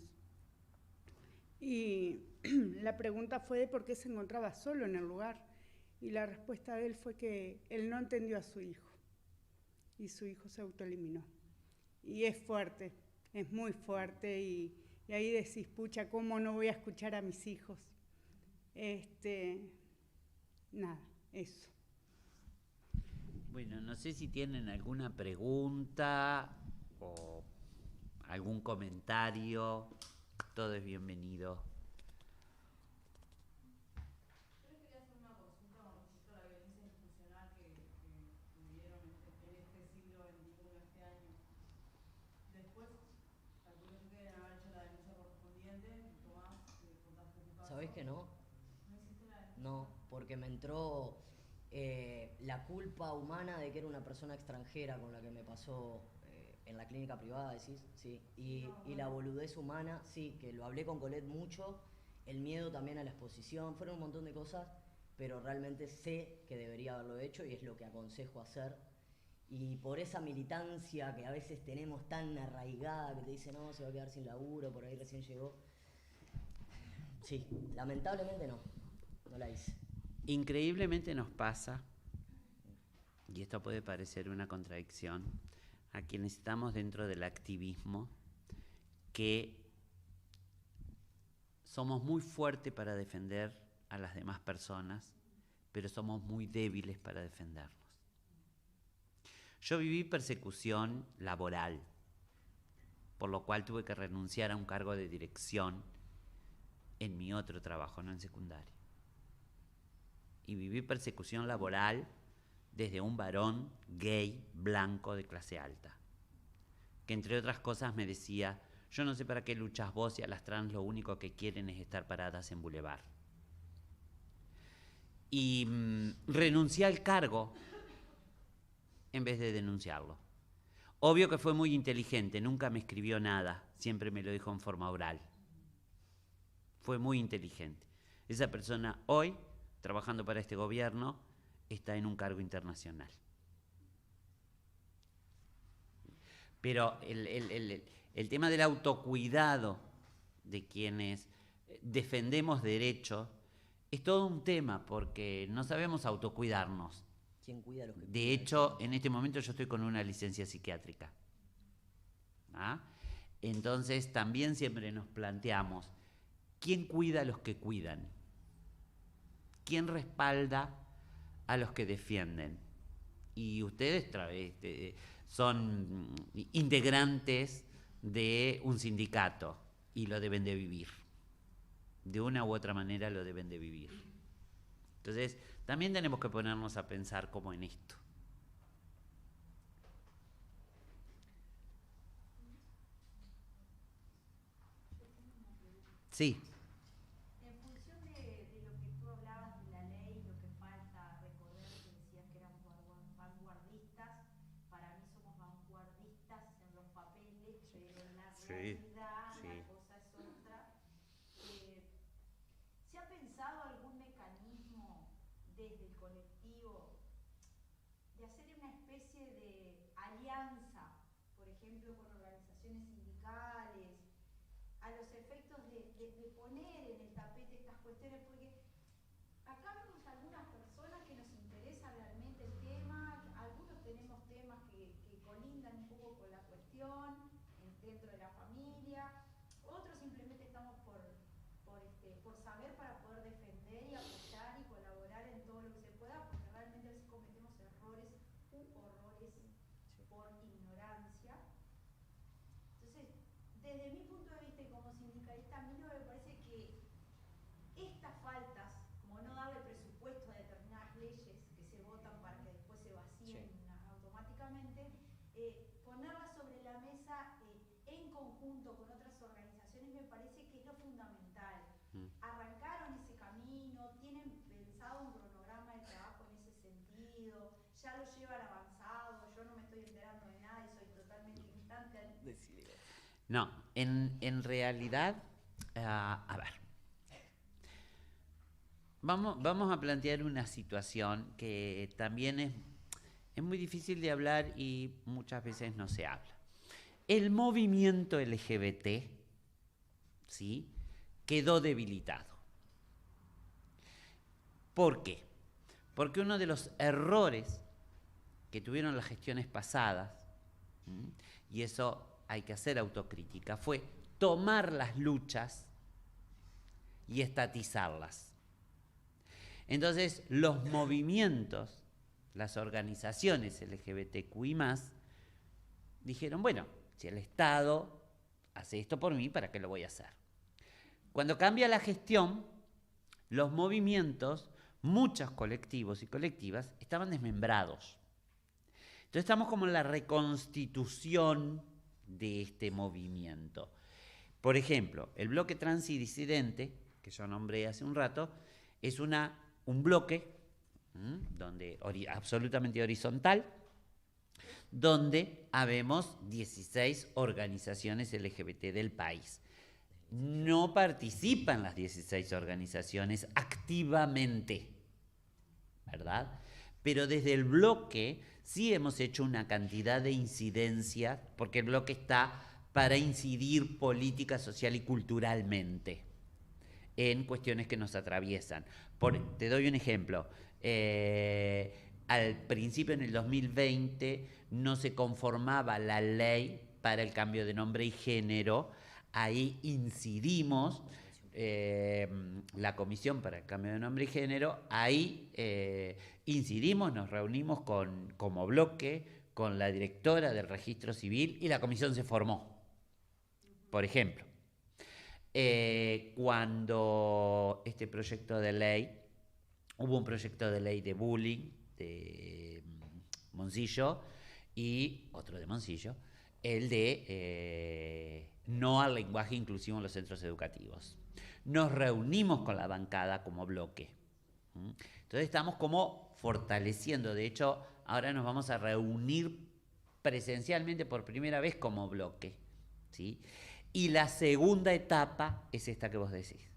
Y la pregunta fue de por qué se encontraba solo en el lugar. Y la respuesta de él fue que él no entendió a su hijo. Y su hijo se autoeliminó. Y es fuerte, es muy fuerte. Y ahí decís, pucha, ¿cómo no voy a escuchar a mis hijos? Nada, eso. Bueno, no sé si tienen alguna pregunta o algún comentario. Todo es bienvenido. Yo quería hacer una consulta con respecto a la violencia institucional que vivieron en este siglo XXI, este año. Después, calculo yo que deben haber hecho la denuncia correspondiente. Tomás, contaste tu caso. ¿Sabés que no? ¿No hiciste la denuncia? No, porque me entró la culpa humana de que era una persona extranjera con la que me pasó en la clínica privada, decís, sí. Y la boludez humana, sí, que lo hablé con Colette mucho, el miedo también a la exposición, fueron un montón de cosas, pero realmente sé que debería haberlo hecho y es lo que aconsejo hacer. Y por esa militancia que a veces tenemos tan arraigada, que te dice, no, se va a quedar sin laburo, por ahí recién llegó. Sí, lamentablemente no la hice. Increíblemente nos pasa, y esto puede parecer una contradicción, a quienes estamos dentro del activismo, que somos muy fuertes para defender a las demás personas, pero somos muy débiles para defendernos. Yo viví persecución laboral, por lo cual tuve que renunciar a un cargo de dirección en mi otro trabajo, no en secundaria. Y viví persecución laboral desde un varón gay, blanco, de clase alta, que entre otras cosas me decía, yo no sé para qué luchas vos y a las trans lo único que quieren es estar paradas en Boulevard. Y renuncié al cargo en vez de denunciarlo. Obvio que fue muy inteligente, nunca me escribió nada, siempre me lo dijo en forma oral. Fue muy inteligente. Esa persona hoy, trabajando para este gobierno, está en un cargo internacional. Pero el tema del autocuidado de quienes defendemos derechos es todo un tema porque no sabemos autocuidarnos. ¿Quién cuida a los que De hecho, en este momento yo estoy con una licencia psiquiátrica. ¿Ah? Entonces también siempre nos planteamos, ¿quién cuida a los que cuidan? ¿Quién respalda a los que defienden? Y ustedes son integrantes de un sindicato y lo deben de vivir. De una u otra manera lo deben de vivir. Entonces, también tenemos que ponernos a pensar como en esto. Sí. En función de lo que tú hablabas de la ley, lo que falta recorrer, que decías que éramos vanguardistas, para mí somos vanguardistas en los papeles, pero en la realidad la cosa es otra. ¿Se ha pensado algún mecanismo desde el colectivo de hacer una especie de alianza, por ejemplo, con organizaciones sindicales, a los efectos de poner en el tapete estas cuestiones? Porque acá vemos algunas personas que nos interesa realmente el tema, algunos tenemos temas que colindan un poco con la cuestión dentro de la familia, otros simplemente estamos por saber para poder defender y apoyar y colaborar en todo lo que se pueda, porque realmente a veces cometemos errores u horrores por ignorancia. Entonces, desde mi punto de vista y como sindicalista, a mí lo que me parece que estas faltas, como no darle presupuesto a determinadas leyes que se votan para que después se vacíen automáticamente, ponerlas sobre la mesa en conjunto con otras organizaciones organizaciones me parece que es lo fundamental. Mm. Arrancaron ese camino, tienen pensado un cronograma de trabajo en ese sentido, ya lo llevan avanzado, yo no me estoy enterando de nada y soy totalmente ignorante. No, en realidad, a ver, vamos a plantear una situación que también es muy difícil de hablar y muchas veces no se habla. El movimiento LGBT, ¿sí?, quedó debilitado. ¿Por qué? Porque uno de los errores que tuvieron las gestiones pasadas, y eso hay que hacer autocrítica, fue tomar las luchas y estatizarlas. Entonces, los movimientos, las organizaciones LGBTQI+, dijeron, bueno, si el Estado hace esto por mí, ¿para qué lo voy a hacer? Cuando cambia la gestión, los movimientos, muchos colectivos y colectivas, estaban desmembrados. Entonces estamos como en la reconstitución de este movimiento. Por ejemplo, el bloque trans y disidente, que yo nombré hace un rato, es un bloque donde, absolutamente horizontal, donde habemos 16 organizaciones LGBT del país. No participan las 16 organizaciones activamente, ¿verdad? Pero desde el bloque sí hemos hecho una cantidad de incidencias, porque el bloque está para incidir política, social y culturalmente en cuestiones que nos atraviesan. Te doy un ejemplo. Al principio, en el 2020, no se conformaba la ley para el cambio de nombre y género. Ahí incidimos, la Comisión para el Cambio de Nombre y Género, ahí incidimos, nos reunimos como bloque con la directora del Registro Civil y la comisión se formó, por ejemplo. Cuando este proyecto de ley, hubo un proyecto de ley de bullying de Moncillo y otro de Moncillo, el de no al lenguaje inclusivo en los centros educativos. Nos reunimos con la bancada como bloque. Entonces estamos como fortaleciendo, de hecho ahora nos vamos a reunir presencialmente por primera vez como bloque, ¿sí? Y la segunda etapa es esta que vos decís,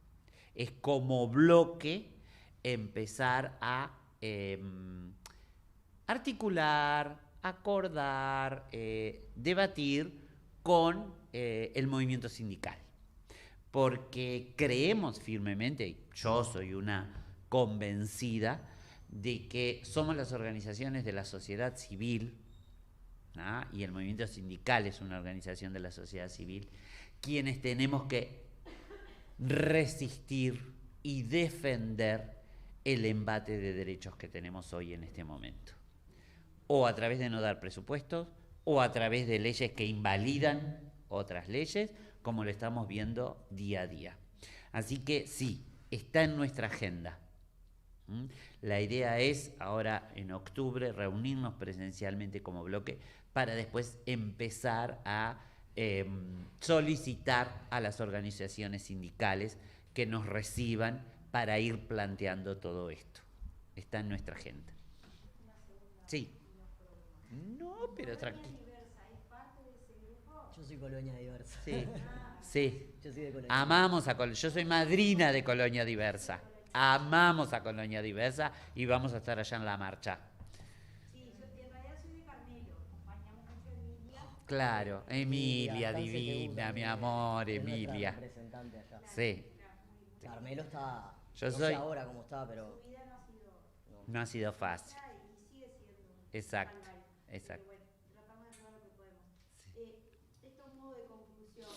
es como bloque empezar a articular, acordar, debatir con el movimiento sindical, porque creemos firmemente, yo soy una convencida, de que somos las organizaciones de la sociedad civil, ¿ah?, y el movimiento sindical es una organización de la sociedad civil, quienes tenemos que resistir y defender el embate de derechos que tenemos hoy en este momento. O a través de no dar presupuestos, o a través de leyes que invalidan otras leyes, como lo estamos viendo día a día. Así que sí, está en nuestra agenda. La idea es ahora en octubre reunirnos presencialmente como bloque para después empezar a solicitar a las organizaciones sindicales que nos reciban para ir planteando todo esto. Está en nuestra agenda. Sí. No, pero tranquilo. Yo soy Colonia Diversa. Sí, sí. Yo soy de Colonia. Amamos a Colonia. Yo soy madrina de Colonia Diversa. Amamos a Colonia Diversa y vamos a estar allá en la marcha. Sí, yo en realidad soy de Carmelo, acompañamos mucho a Emilia. Claro, Emilia, Cáncer te divina, gusta, mi que amor, es nuestra Emilia. representante allá. Sí, Carmelo está, Yo no soy- sé ahora cómo está, pero Su vida no ha sido no ha sido fácil. y sigue siendo un Exacto, calvario. exacto. Pero bueno, tratamos de hacer lo que podemos. Esto es modo de conclusión.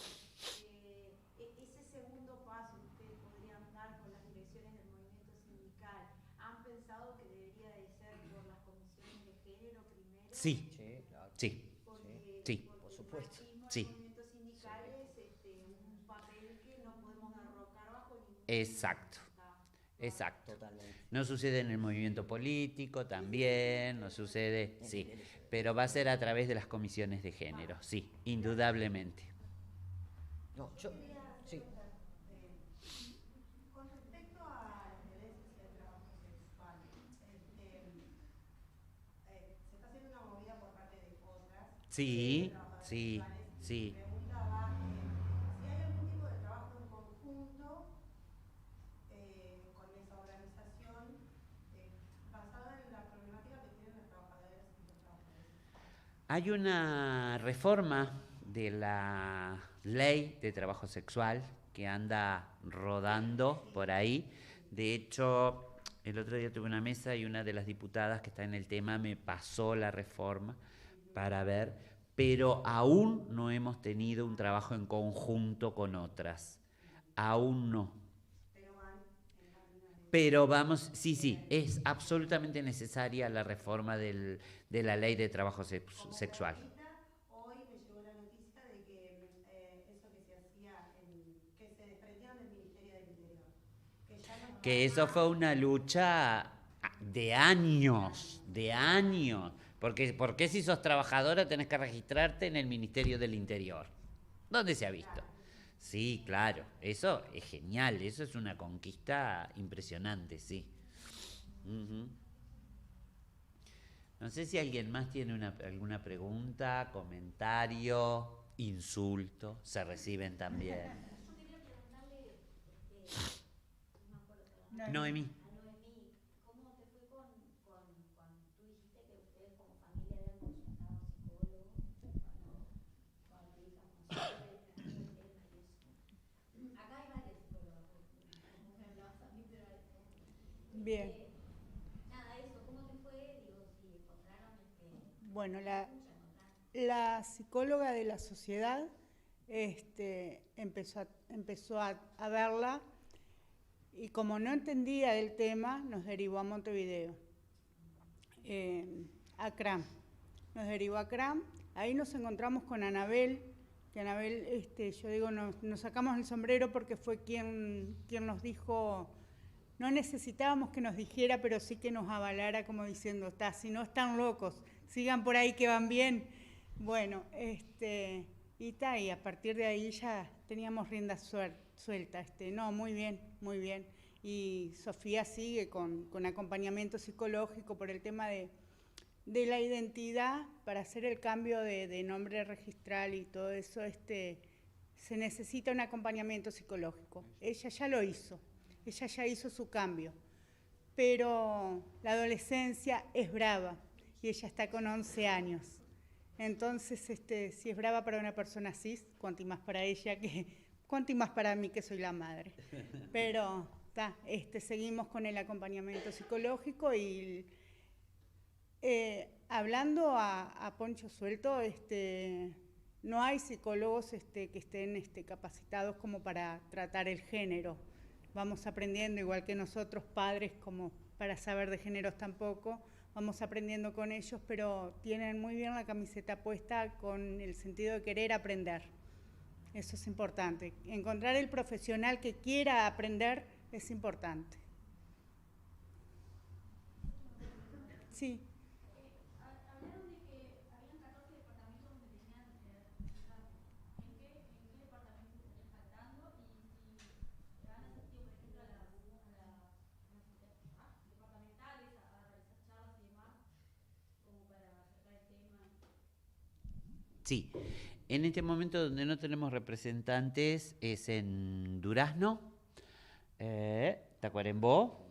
Ese segundo paso que ustedes podrían dar con las direcciones del movimiento sindical, ¿han pensado que debería de ser por las comisiones de género primero? Sí, sí, claro. sí, Porque, sí. porque Por supuesto. el machismo Sí. del movimiento sindical es un papel que no podemos derrocar bajo ningún Exacto. está. Exacto. Totalmente. No sucede en el movimiento político también, no sucede, sí, pero va a ser a través de las comisiones de género, sí, indudablemente. No, yo... Sí. Con respecto a las violencias y el trabajo sexual, se está haciendo una movida por parte de otras Sí, trabajadoras sí, sexuales. sí. Preguntaba si hay algún tipo de trabajo en conjunto con esa organización basado en la problemática que tienen las trabajadoras y los trabajadores sexuales. Hay una reforma de la ley de trabajo sexual que anda rodando por ahí. De hecho, el otro día tuve una mesa y una de las diputadas que está en el tema me pasó la reforma para ver, pero aún no hemos tenido un trabajo en conjunto con otras. Aún no. Pero vamos, sí, es absolutamente necesaria la reforma de la ley de trabajo sexual. Hoy me llegó la noticia de que eso que se hacía, que se desprendieron del Ministerio del Interior. Que eso fue una lucha de años, de años. Porque ¿por qué si sos trabajadora tenés que registrarte en el Ministerio del Interior? ¿Dónde se ha visto? Sí, claro, eso es genial, eso es una conquista impresionante, sí. No sé si alguien más tiene alguna pregunta, comentario, insulto, se reciben también. Yo quería preguntarle, no me acuerdo su nombre. Noemí. A Noemí, ¿cómo te fue con tú dijiste que ustedes como familia habían consultado a un psicólogo cuando tu hija consultó el tema y eso? Acá hay varios psicólogos, como me hablabas a mí, pero hay Bien. nada, eso, ¿cómo te fue? Digo, si encontraron Bueno, la psicóloga de la sociedad empezó a verla y como no entendía del tema, nos derivó a Montevideo, a CRAM. Nos derivó a CRAM, ahí nos encontramos con Anabel, que Anabel, yo digo, nos sacamos el sombrero porque fue quien nos dijo, no necesitábamos que nos dijera, pero sí que nos avalara como diciendo, si no están locos, sigan por ahí que van bien. Bueno, y a partir de ahí ya teníamos rienda suelta. No, muy bien, muy bien. Y Sofía sigue con acompañamiento psicológico por el tema de la identidad, para hacer el cambio de nombre registral y todo eso, se necesita un acompañamiento psicológico. Ella ya lo hizo, ella ya hizo su cambio, pero la adolescencia es brava y ella está con 11 años. Entonces, si es brava para una persona cis, cuanto más para ella, cuanto más para mí que soy la madre. Pero seguimos con el acompañamiento psicológico y hablando a poncho suelto, no hay psicólogos que estén capacitados como para tratar el género. Vamos aprendiendo, igual que nosotros padres, como para saber de géneros tampoco, vamos aprendiendo con ellos, pero tienen muy bien la camiseta puesta con el sentido de querer aprender. Eso es importante. Encontrar el profesional que quiera aprender es importante. Sí. Hablaron de que habían 14 departamentos donde tenían registrarse. ¿En qué departamentos estarían faltando? Y si han asistido, por ejemplo, a las departamentales, a realizar charlas y demás, como para acercar el tema. Sí, en este momento donde no tenemos representantes es en Durazno, Tacuarembó,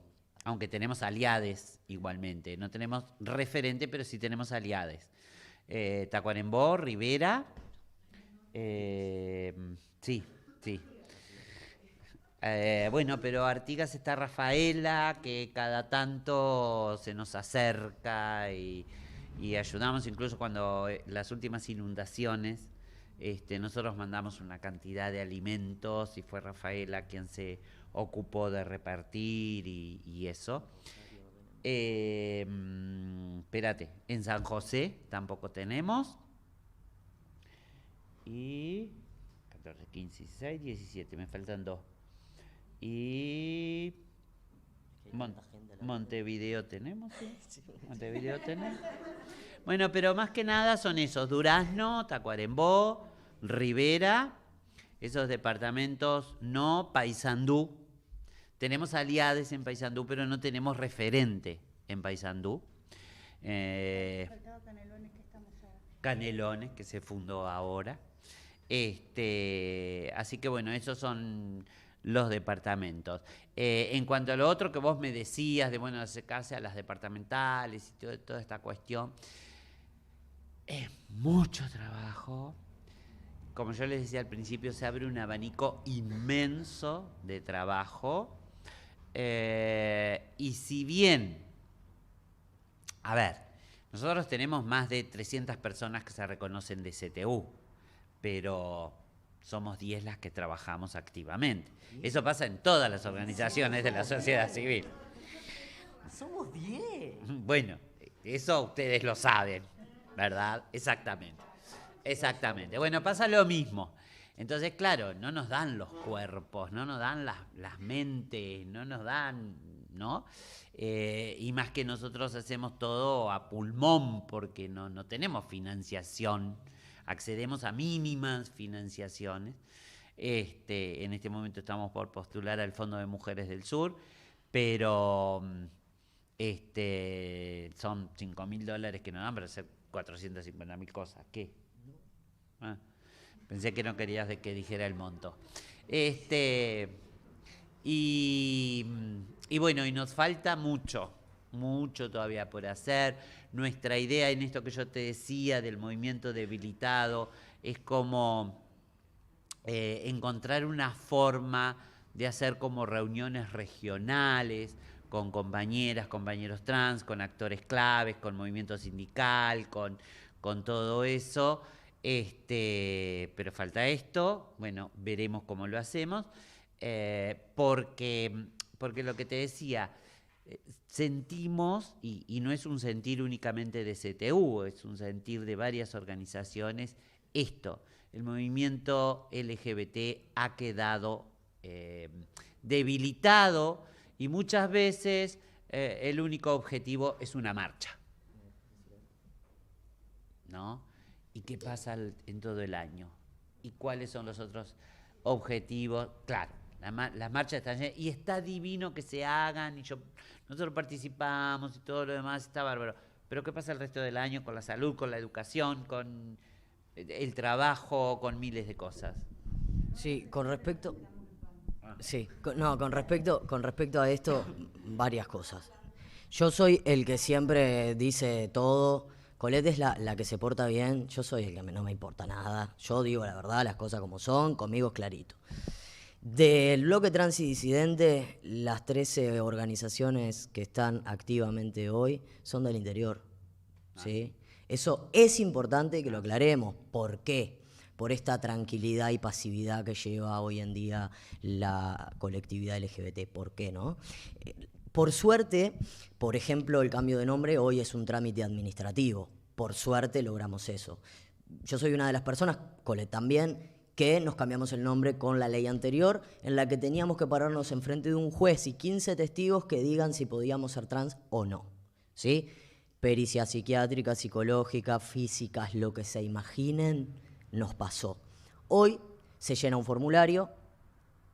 aunque tenemos aliades igualmente. No tenemos referente, pero sí tenemos aliades. Tacuarembó, Rivera, sí. Bueno, pero Artigas está Rafaela, que cada tanto se nos acerca y ayudamos, incluso cuando las últimas inundaciones, nosotros mandamos una cantidad de alimentos y fue Rafaela quien se ocupó de repartir y eso. Espérate, en San José tampoco tenemos. Y 14, 15, 16, 17, me faltan 2. Y Montevideo tenemos, ¿sí? Montevideo tenemos. Bueno, pero más que nada son esos: Durazno, Tacuarembó, Rivera, Esos departamentos no, Paysandú. Tenemos aliados en Paysandú, pero no tenemos referente en Paysandú. Faltaba Canelones, que estamos ahora. Canelones, que se fundó ahora. Así que bueno, esos son los departamentos. En cuanto a lo otro que vos me decías, de bueno, acercarse a las departamentales y toda esta cuestión, es mucho trabajo. Como yo les decía al principio, se abre un abanico inmenso de trabajo. Y si bien, a ver, nosotros tenemos más de 300 personas que se reconocen de CTU, pero somos 10 las que trabajamos activamente. Eso pasa en todas las organizaciones de la sociedad civil. Somos 10. Bueno, eso ustedes lo saben, ¿verdad? Exactamente. Exactamente. Bueno, pasa lo mismo. Entonces, claro, no nos dan los cuerpos, no nos dan las mentes, no nos dan, ¿no? Y más que nosotros hacemos todo a pulmón porque no tenemos financiación, accedemos a mínimas financiaciones. En este momento estamos por postular al Fondo de Mujeres del Sur, pero son $5.000 que nos dan para hacer 450.000 cosas. ¿Qué? Ah, pensé que no querías que dijera el monto. Y bueno, y nos falta mucho todavía por hacer. Nuestra idea en esto que yo te decía del movimiento debilitado es como encontrar una forma de hacer como reuniones regionales con compañeras, compañeros trans, con actores claves, con movimiento sindical, con todo eso. Pero falta esto, bueno, veremos cómo lo hacemos, porque lo que te decía, sentimos, y no es un sentir únicamente de CTU, es un sentir de varias organizaciones, el movimiento LGBT ha quedado debilitado y muchas veces el único objetivo es una marcha, ¿no? ¿Y qué pasa en todo el año? ¿Y cuáles son los otros objetivos? Claro, las marchas están llenas y está divino que se hagan y nosotros participamos y todo lo demás está bárbaro. Pero ¿qué pasa el resto del año con la salud, con la educación, con el trabajo, con miles de cosas? Sí, con respecto a esto, varias cosas. Yo soy el que siempre dice todo. Colette es la que se porta bien, yo soy el que no me importa nada. Yo digo la verdad, las cosas como son, conmigo es clarito. Del bloque trans y disidente, las 13 organizaciones que están activamente hoy son del interior. ¿Sí? Eso es importante que lo aclaremos. ¿Por qué? Por esta tranquilidad y pasividad que lleva hoy en día la colectividad LGBT. ¿Por qué, no? Por suerte, por ejemplo, el cambio de nombre hoy es un trámite administrativo. Por suerte logramos eso. Yo soy una de las personas, Colette también, que nos cambiamos el nombre con la ley anterior, en la que teníamos que pararnos enfrente de un juez y 15 testigos que digan si podíamos ser trans o no. ¿Sí? Pericia psiquiátrica, psicológica, físicas, lo que se imaginen, nos pasó. Hoy se llena un formulario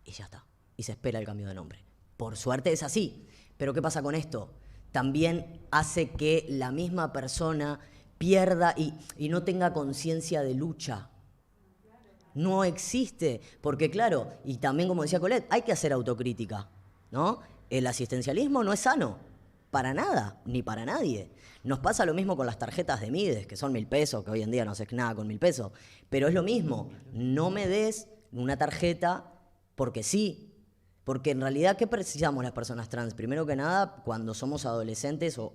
y ya está. Y se espera el cambio de nombre. Por suerte es así. Pero ¿qué pasa con esto? También hace que la misma persona pierda y no tenga conciencia de lucha. No existe, porque claro, y también como decía Colette, hay que hacer autocrítica, ¿no? El asistencialismo no es sano, para nada, ni para nadie. Nos pasa lo mismo con las tarjetas de Mides, que son 1.000 pesos, que hoy en día no haces nada con 1.000 pesos, pero es lo mismo, no me des una tarjeta porque sí. Porque en realidad, ¿qué precisamos las personas trans? Primero que nada, cuando somos adolescentes, o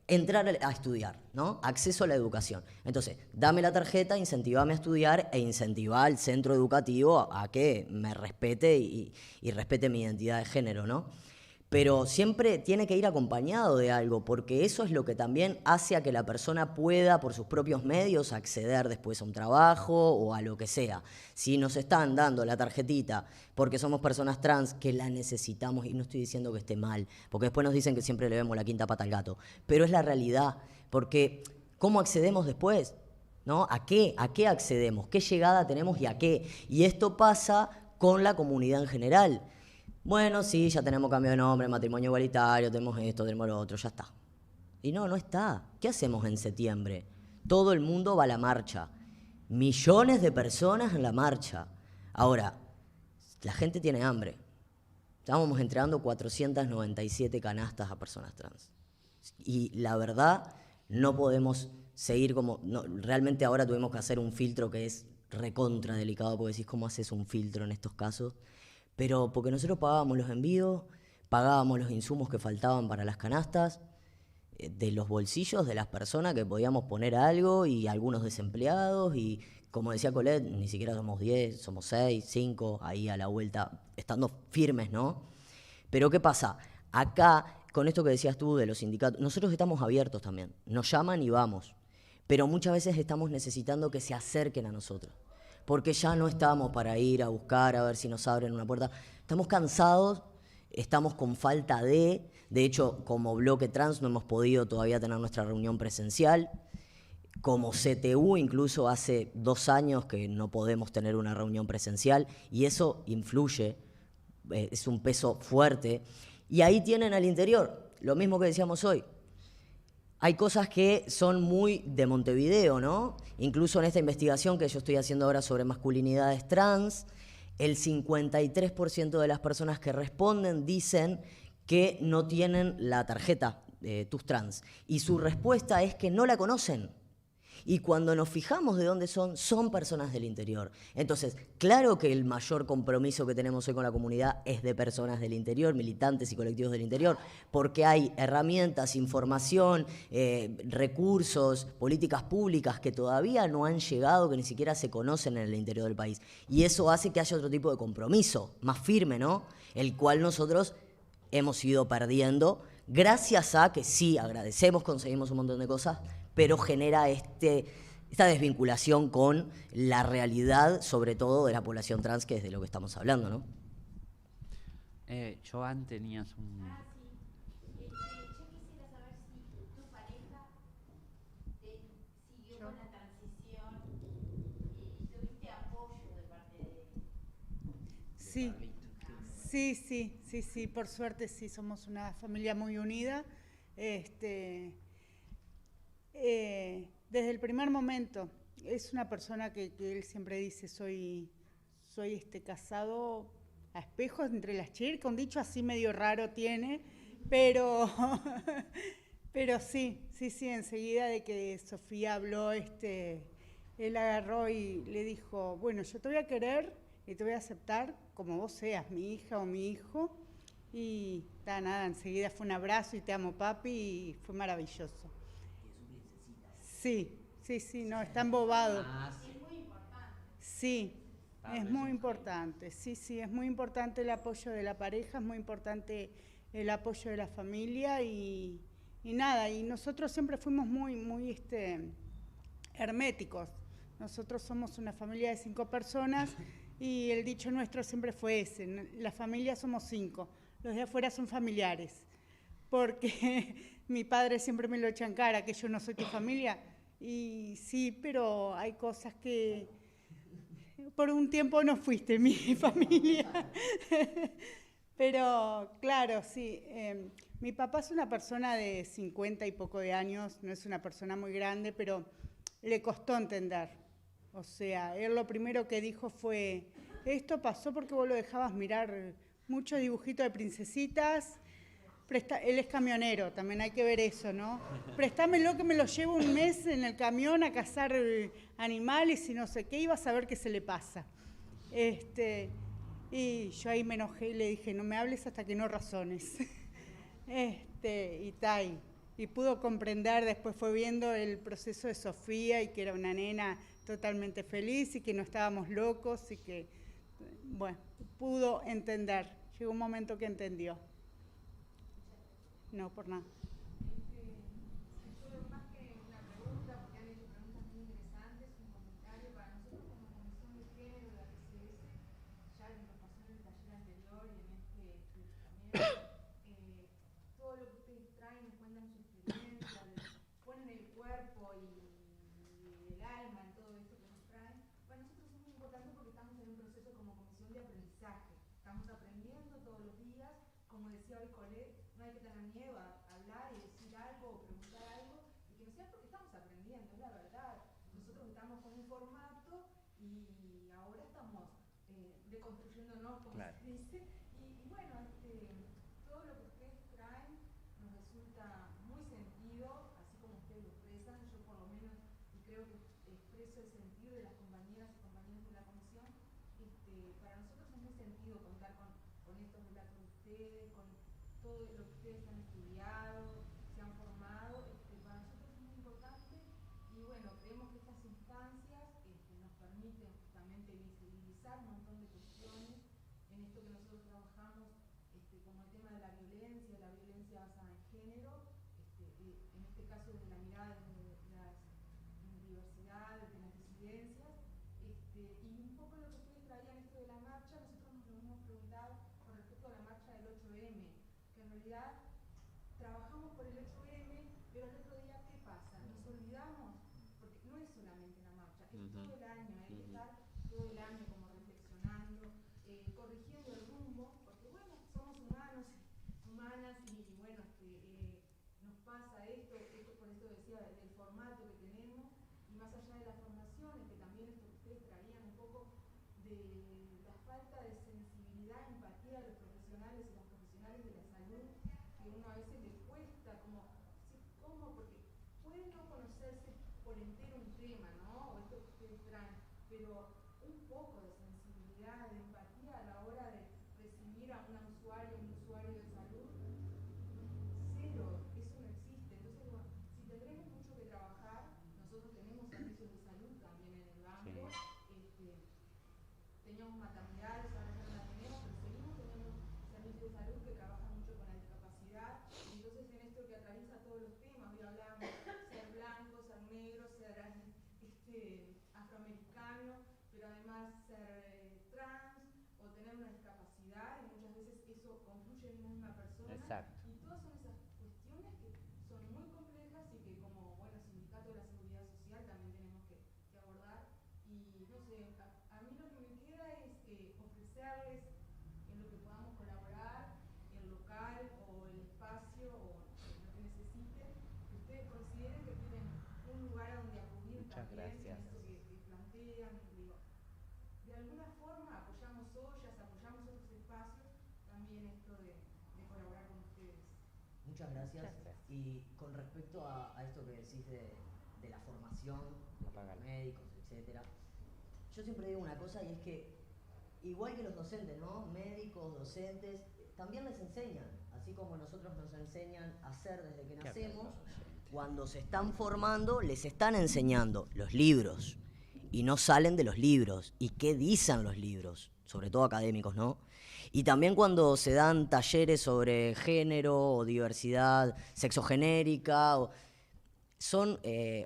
entrar a estudiar, ¿no? Acceso a la educación. Entonces, dame la tarjeta, incentivame a estudiar e incentiva al centro educativo a que me respete y respete mi identidad de género, ¿no? Pero siempre tiene que ir acompañado de algo, porque eso es lo que también hace a que la persona pueda, por sus propios medios, acceder después a un trabajo o a lo que sea. Si nos están dando la tarjetita porque somos personas trans que la necesitamos, y no estoy diciendo que esté mal, porque después nos dicen que siempre le vemos la quinta pata al gato, pero es la realidad, porque ¿cómo accedemos después? ¿no? ¿A qué accedemos? ¿Qué llegada tenemos y a qué? Y esto pasa con la comunidad en general. Bueno, sí, ya tenemos cambio de nombre, matrimonio igualitario, tenemos esto, tenemos lo otro, ya está. Y no está. ¿Qué hacemos en septiembre? Todo el mundo va a la marcha. Millones de personas en la marcha. Ahora, la gente tiene hambre. Estábamos entregando 497 canastas a personas trans. Y la verdad, no podemos seguir como... No, realmente ahora tuvimos que hacer un filtro que es recontra delicado, porque decís, ¿cómo haces un filtro en estos casos? Pero porque nosotros pagábamos los envíos, pagábamos los insumos que faltaban para las canastas, de los bolsillos de las personas que podíamos poner algo y algunos desempleados y, como decía Colette, ni siquiera somos 10, somos 6, 5, ahí a la vuelta, estando firmes, ¿no? Pero ¿qué pasa? Acá, con esto que decías tú de los sindicatos, nosotros estamos abiertos también, nos llaman y vamos, pero muchas veces estamos necesitando que se acerquen a nosotros, porque ya no estamos para ir a buscar, a ver si nos abren una puerta, estamos cansados, estamos con falta de hecho, como bloque trans no hemos podido todavía tener nuestra reunión presencial. Como CTU, incluso hace 2 años que no podemos tener una reunión presencial y eso influye, es un peso fuerte. Y ahí tienen al interior, lo mismo que decíamos hoy. Hay cosas que son muy de Montevideo, ¿no? Incluso en esta investigación que yo estoy haciendo ahora sobre masculinidades trans, el 53% de las personas que responden dicen que no tienen la tarjeta TUS Trans. Y su respuesta es que no la conocen. Y cuando nos fijamos de dónde son personas del interior. Entonces, claro que el mayor compromiso que tenemos hoy con la comunidad es de personas del interior, militantes y colectivos del interior, porque hay herramientas, información, recursos, políticas públicas que todavía no han llegado, que ni siquiera se conocen en el interior del país. Y eso hace que haya otro tipo de compromiso, más firme, ¿no? El cual nosotros hemos ido perdiendo, gracias a que sí, agradecemos, conseguimos un montón de cosas, pero genera esta desvinculación con la realidad, sobre todo de la población trans, que es de lo que estamos hablando, ¿no? Joan, tenías un... Yo quisiera saber si tu pareja siguió con la transición y tuviste apoyo de parte de... Sí. Sí, por suerte sí, somos una familia muy unida. Desde el primer momento, es una persona que él siempre dice, soy casado a espejos entre las chicas, un dicho así medio raro tiene, pero sí, enseguida de que Sofía habló, él agarró y le dijo, bueno, yo te voy a querer y te voy a aceptar como vos seas, mi hija o mi hijo. Y nada, enseguida fue un abrazo y te amo, papi, y fue maravilloso. Sí, no, está embobado. Es muy importante. Sí, es muy importante. Sí, es muy importante el apoyo de la pareja, es muy importante el apoyo de la familia y nada, y nosotros siempre fuimos muy herméticos. Nosotros somos una familia de 5 personas. Y el dicho nuestro siempre fue ese, la familia somos 5, los de afuera son familiares, porque mi padre siempre me lo echa en cara, que yo no soy tu familia, y sí, pero hay cosas que por un tiempo no fuiste mi familia, pero claro, sí, mi papá es una persona de 50 y poco de años, no es una persona muy grande, pero le costó entender. O sea, él lo primero que dijo fue, esto pasó porque vos lo dejabas mirar mucho dibujito de princesitas. Él es camionero, también hay que ver eso, ¿no? Préstamelo que me lo llevo un mes en el camión a cazar animales y no sé qué, y vas a ver qué se le pasa. Y yo ahí me enojé y le dije, no me hables hasta que no razones. Y pudo comprender, después fue viendo el proceso de Sofía y que era una nena totalmente feliz y que no estábamos locos y que, bueno, pudo entender. Llegó un momento que entendió. No, por nada. Más que una pregunta, porque han hecho preguntas muy interesantes, un comentario para nosotros como Comisión de Género de la PCS, ya nos pasó en el taller anterior y en también, todo lo que ustedes traen, nos cuentan su experiencia, ponen el cuerpo y el alma como decía hoy Colette, no hay que tener miedo a hablar y decir algo o preguntar algo, y que no sea porque estamos aprendiendo, es la verdad. Nosotros estamos con un formato y ahora estamos deconstruyéndonos, como Claro. se dice, y bueno, todo lo que ustedes traen nos resulta muy sentido, así como ustedes lo expresan, yo por lo menos, y creo que expreso el sentido de las compañeras y compañeros de la comisión. Para nosotros es muy sentido contar con estos relatos de ustedes, con todo lo que ustedes han estudiado, se han formado, para nosotros es muy importante y bueno, creemos que estas instancias nos permiten justamente visibilizar un montón de cuestiones en esto que nosotros trabajamos como el tema de la violencia basada en género, en este caso desde la mirada de las diversidades, de las disidencias, y un poco lo que ustedes traían esto de la marcha, nosotros nos lo hemos preguntado con respecto a la marcha del 8M, que en realidad trabajamos por el 8M, pero el otro día, ¿qué pasa? Nos olvidamos, porque no es solamente la marcha, es todo el año, hay que estar todo el año como reflexionando, corrigiendo el rumbo, porque bueno, somos humanos, humanas y bueno, nos pasa esto, por eso decía del formato que tenemos, y más allá de las formaciones, que también esto que ustedes traían un poco de la falta de sensibilidad, empatía de los profesionales y las profesionales de la salud, que uno a veces le cuesta, como, ¿cómo? Porque puede no conocerse por entero un tema, ¿no? O esto que ustedes traen, pero un poco de sensibilidad, de empatía a la hora de recibir a una usuaria, un usuario de salud, cero, eso no existe. Entonces, bueno, si tendremos mucho que trabajar, nosotros tenemos servicios de salud también en el banco, teníamos maternidades, ahora ya no la tenemos, pero seguimos teniendo servicios de salud que trabajan mucho con la discapacidad, y entonces en esto que atraviesa todos los temas, hoy hablamos ser blanco, ser negro, ser afroamericano, pero además ser trans o tener una discapacidad, y muchas veces eso confluye en una misma persona. Exacto. Y todas son esas cuestiones que son muy complejas y que como sindicato de la seguridad social también tenemos que abordar. Y no sé, a mí lo que me queda es ofrecerles en lo que podamos colaborar, el local o el espacio o lo que necesiten, que ustedes consideren que tienen un lugar a donde acudir. Muchas también gracias. en esto que plantean. Digo, de alguna forma apoyamos ollas, apoyamos otros espacios, también esto de colaborar con ustedes. Muchas gracias. Y con respecto a esto que decís de la formación, de los médicos, etcétera, yo siempre digo una cosa, y es que igual que los docentes, ¿no? Médicos, docentes, también les enseñan, así como nosotros nos enseñan a hacer desde que nacemos, cuando se están formando les están enseñando los libros y no salen de los libros y qué dicen los libros, sobre todo académicos, ¿no? Y también cuando se dan talleres sobre género o diversidad sexogenérica, son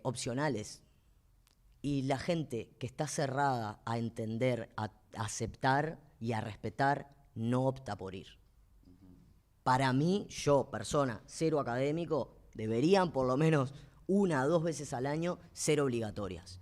opcionales. Y la gente que está cerrada a entender, a aceptar y a respetar, no opta por ir. Para mí, yo, persona cero académico, deberían por lo menos 1 o 2 veces al año ser obligatorias.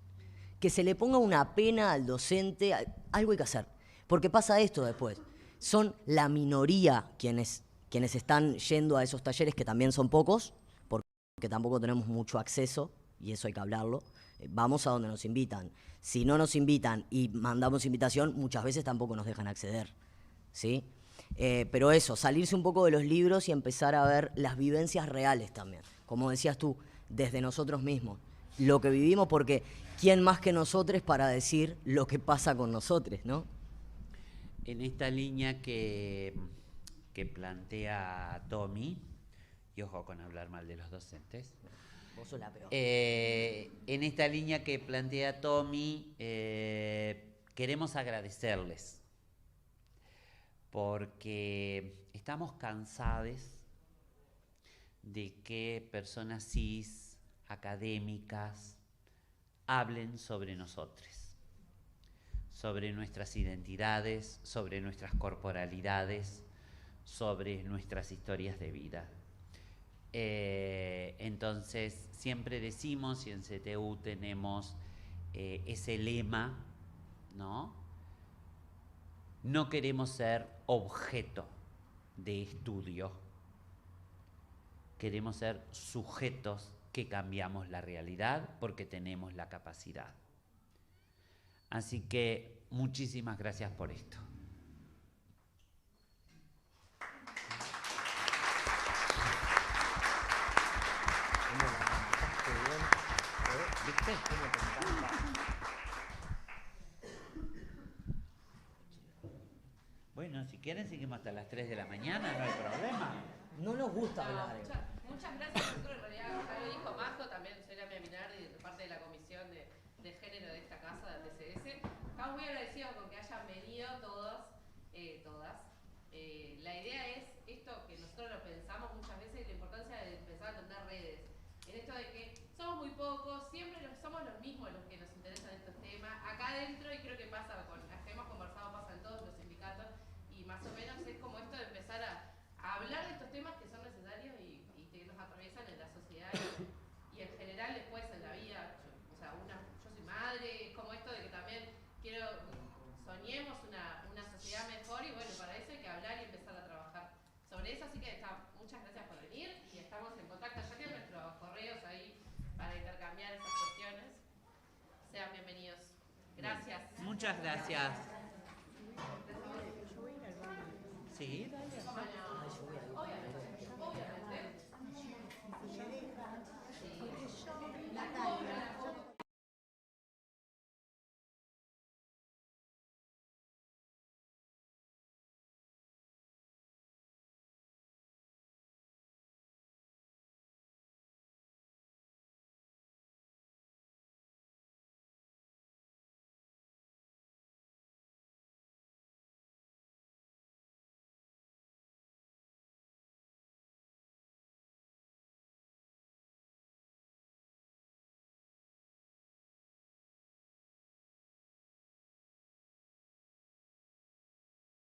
Que se le ponga una pena al docente, algo hay que hacer. Porque pasa esto después. Son la minoría quienes están yendo a esos talleres, que también son pocos, porque tampoco tenemos mucho acceso, y eso hay que hablarlo. Vamos a donde nos invitan. Si no nos invitan y mandamos invitación, muchas veces tampoco nos dejan acceder, ¿sí? Pero eso, salirse un poco de los libros y empezar a ver las vivencias reales también. Como decías tú, desde nosotros mismos. Lo que vivimos, porque ¿quién más que nosotros para decir lo que pasa con nosotros, ¿no? En esta línea que plantea Tommy, y ojo con hablar mal de los docentes, Vos sos la peor. en esta línea que plantea Tommy, queremos agradecerles, porque estamos cansados de que personas cis, académicas, hablen sobre nosotros, sobre nuestras identidades, sobre nuestras corporalidades, sobre nuestras historias de vida. Entonces, siempre decimos, y en CTU tenemos ese lema, ¿no? No queremos ser objeto de estudio. Queremos ser sujetos que cambiamos la realidad porque tenemos la capacidad. Así que muchísimas gracias por esto. ¿Viste? Bueno, si quieren seguimos hasta las 3 de la mañana, no hay problema. No nos gusta hablar. Muchas gracias. Nosotros en realidad, ya lo dijo Majo, también Celia Minardi, de parte de la Comisión de Género de esta casa, de TCS. Estamos muy agradecidos con que hayan venido todos, todas. La idea es esto que nosotros lo pensamos muchas veces, la importancia de empezar a tener redes. En esto de que somos muy pocos, siempre somos los mismos los que nos interesan estos temas. Acá adentro, y creo que pasa con las que hemos conversado, pasa en todos los sindicatos, y más o menos es como esto de empezar a hablar de estos temas que son necesarios y que nos atraviesan en la sociedad y en general después en la vida. Yo soy madre, es como esto de que también soñemos una sociedad mejor y bueno, para eso hay que hablar y empezar a trabajar sobre eso. Así que muchas gracias por venir y estamos en contacto. Ya tienen nuestros correos ahí para intercambiar esas cuestiones. Sean bienvenidos. Gracias. Muchas gracias. Sí, Obviamente. Natalia.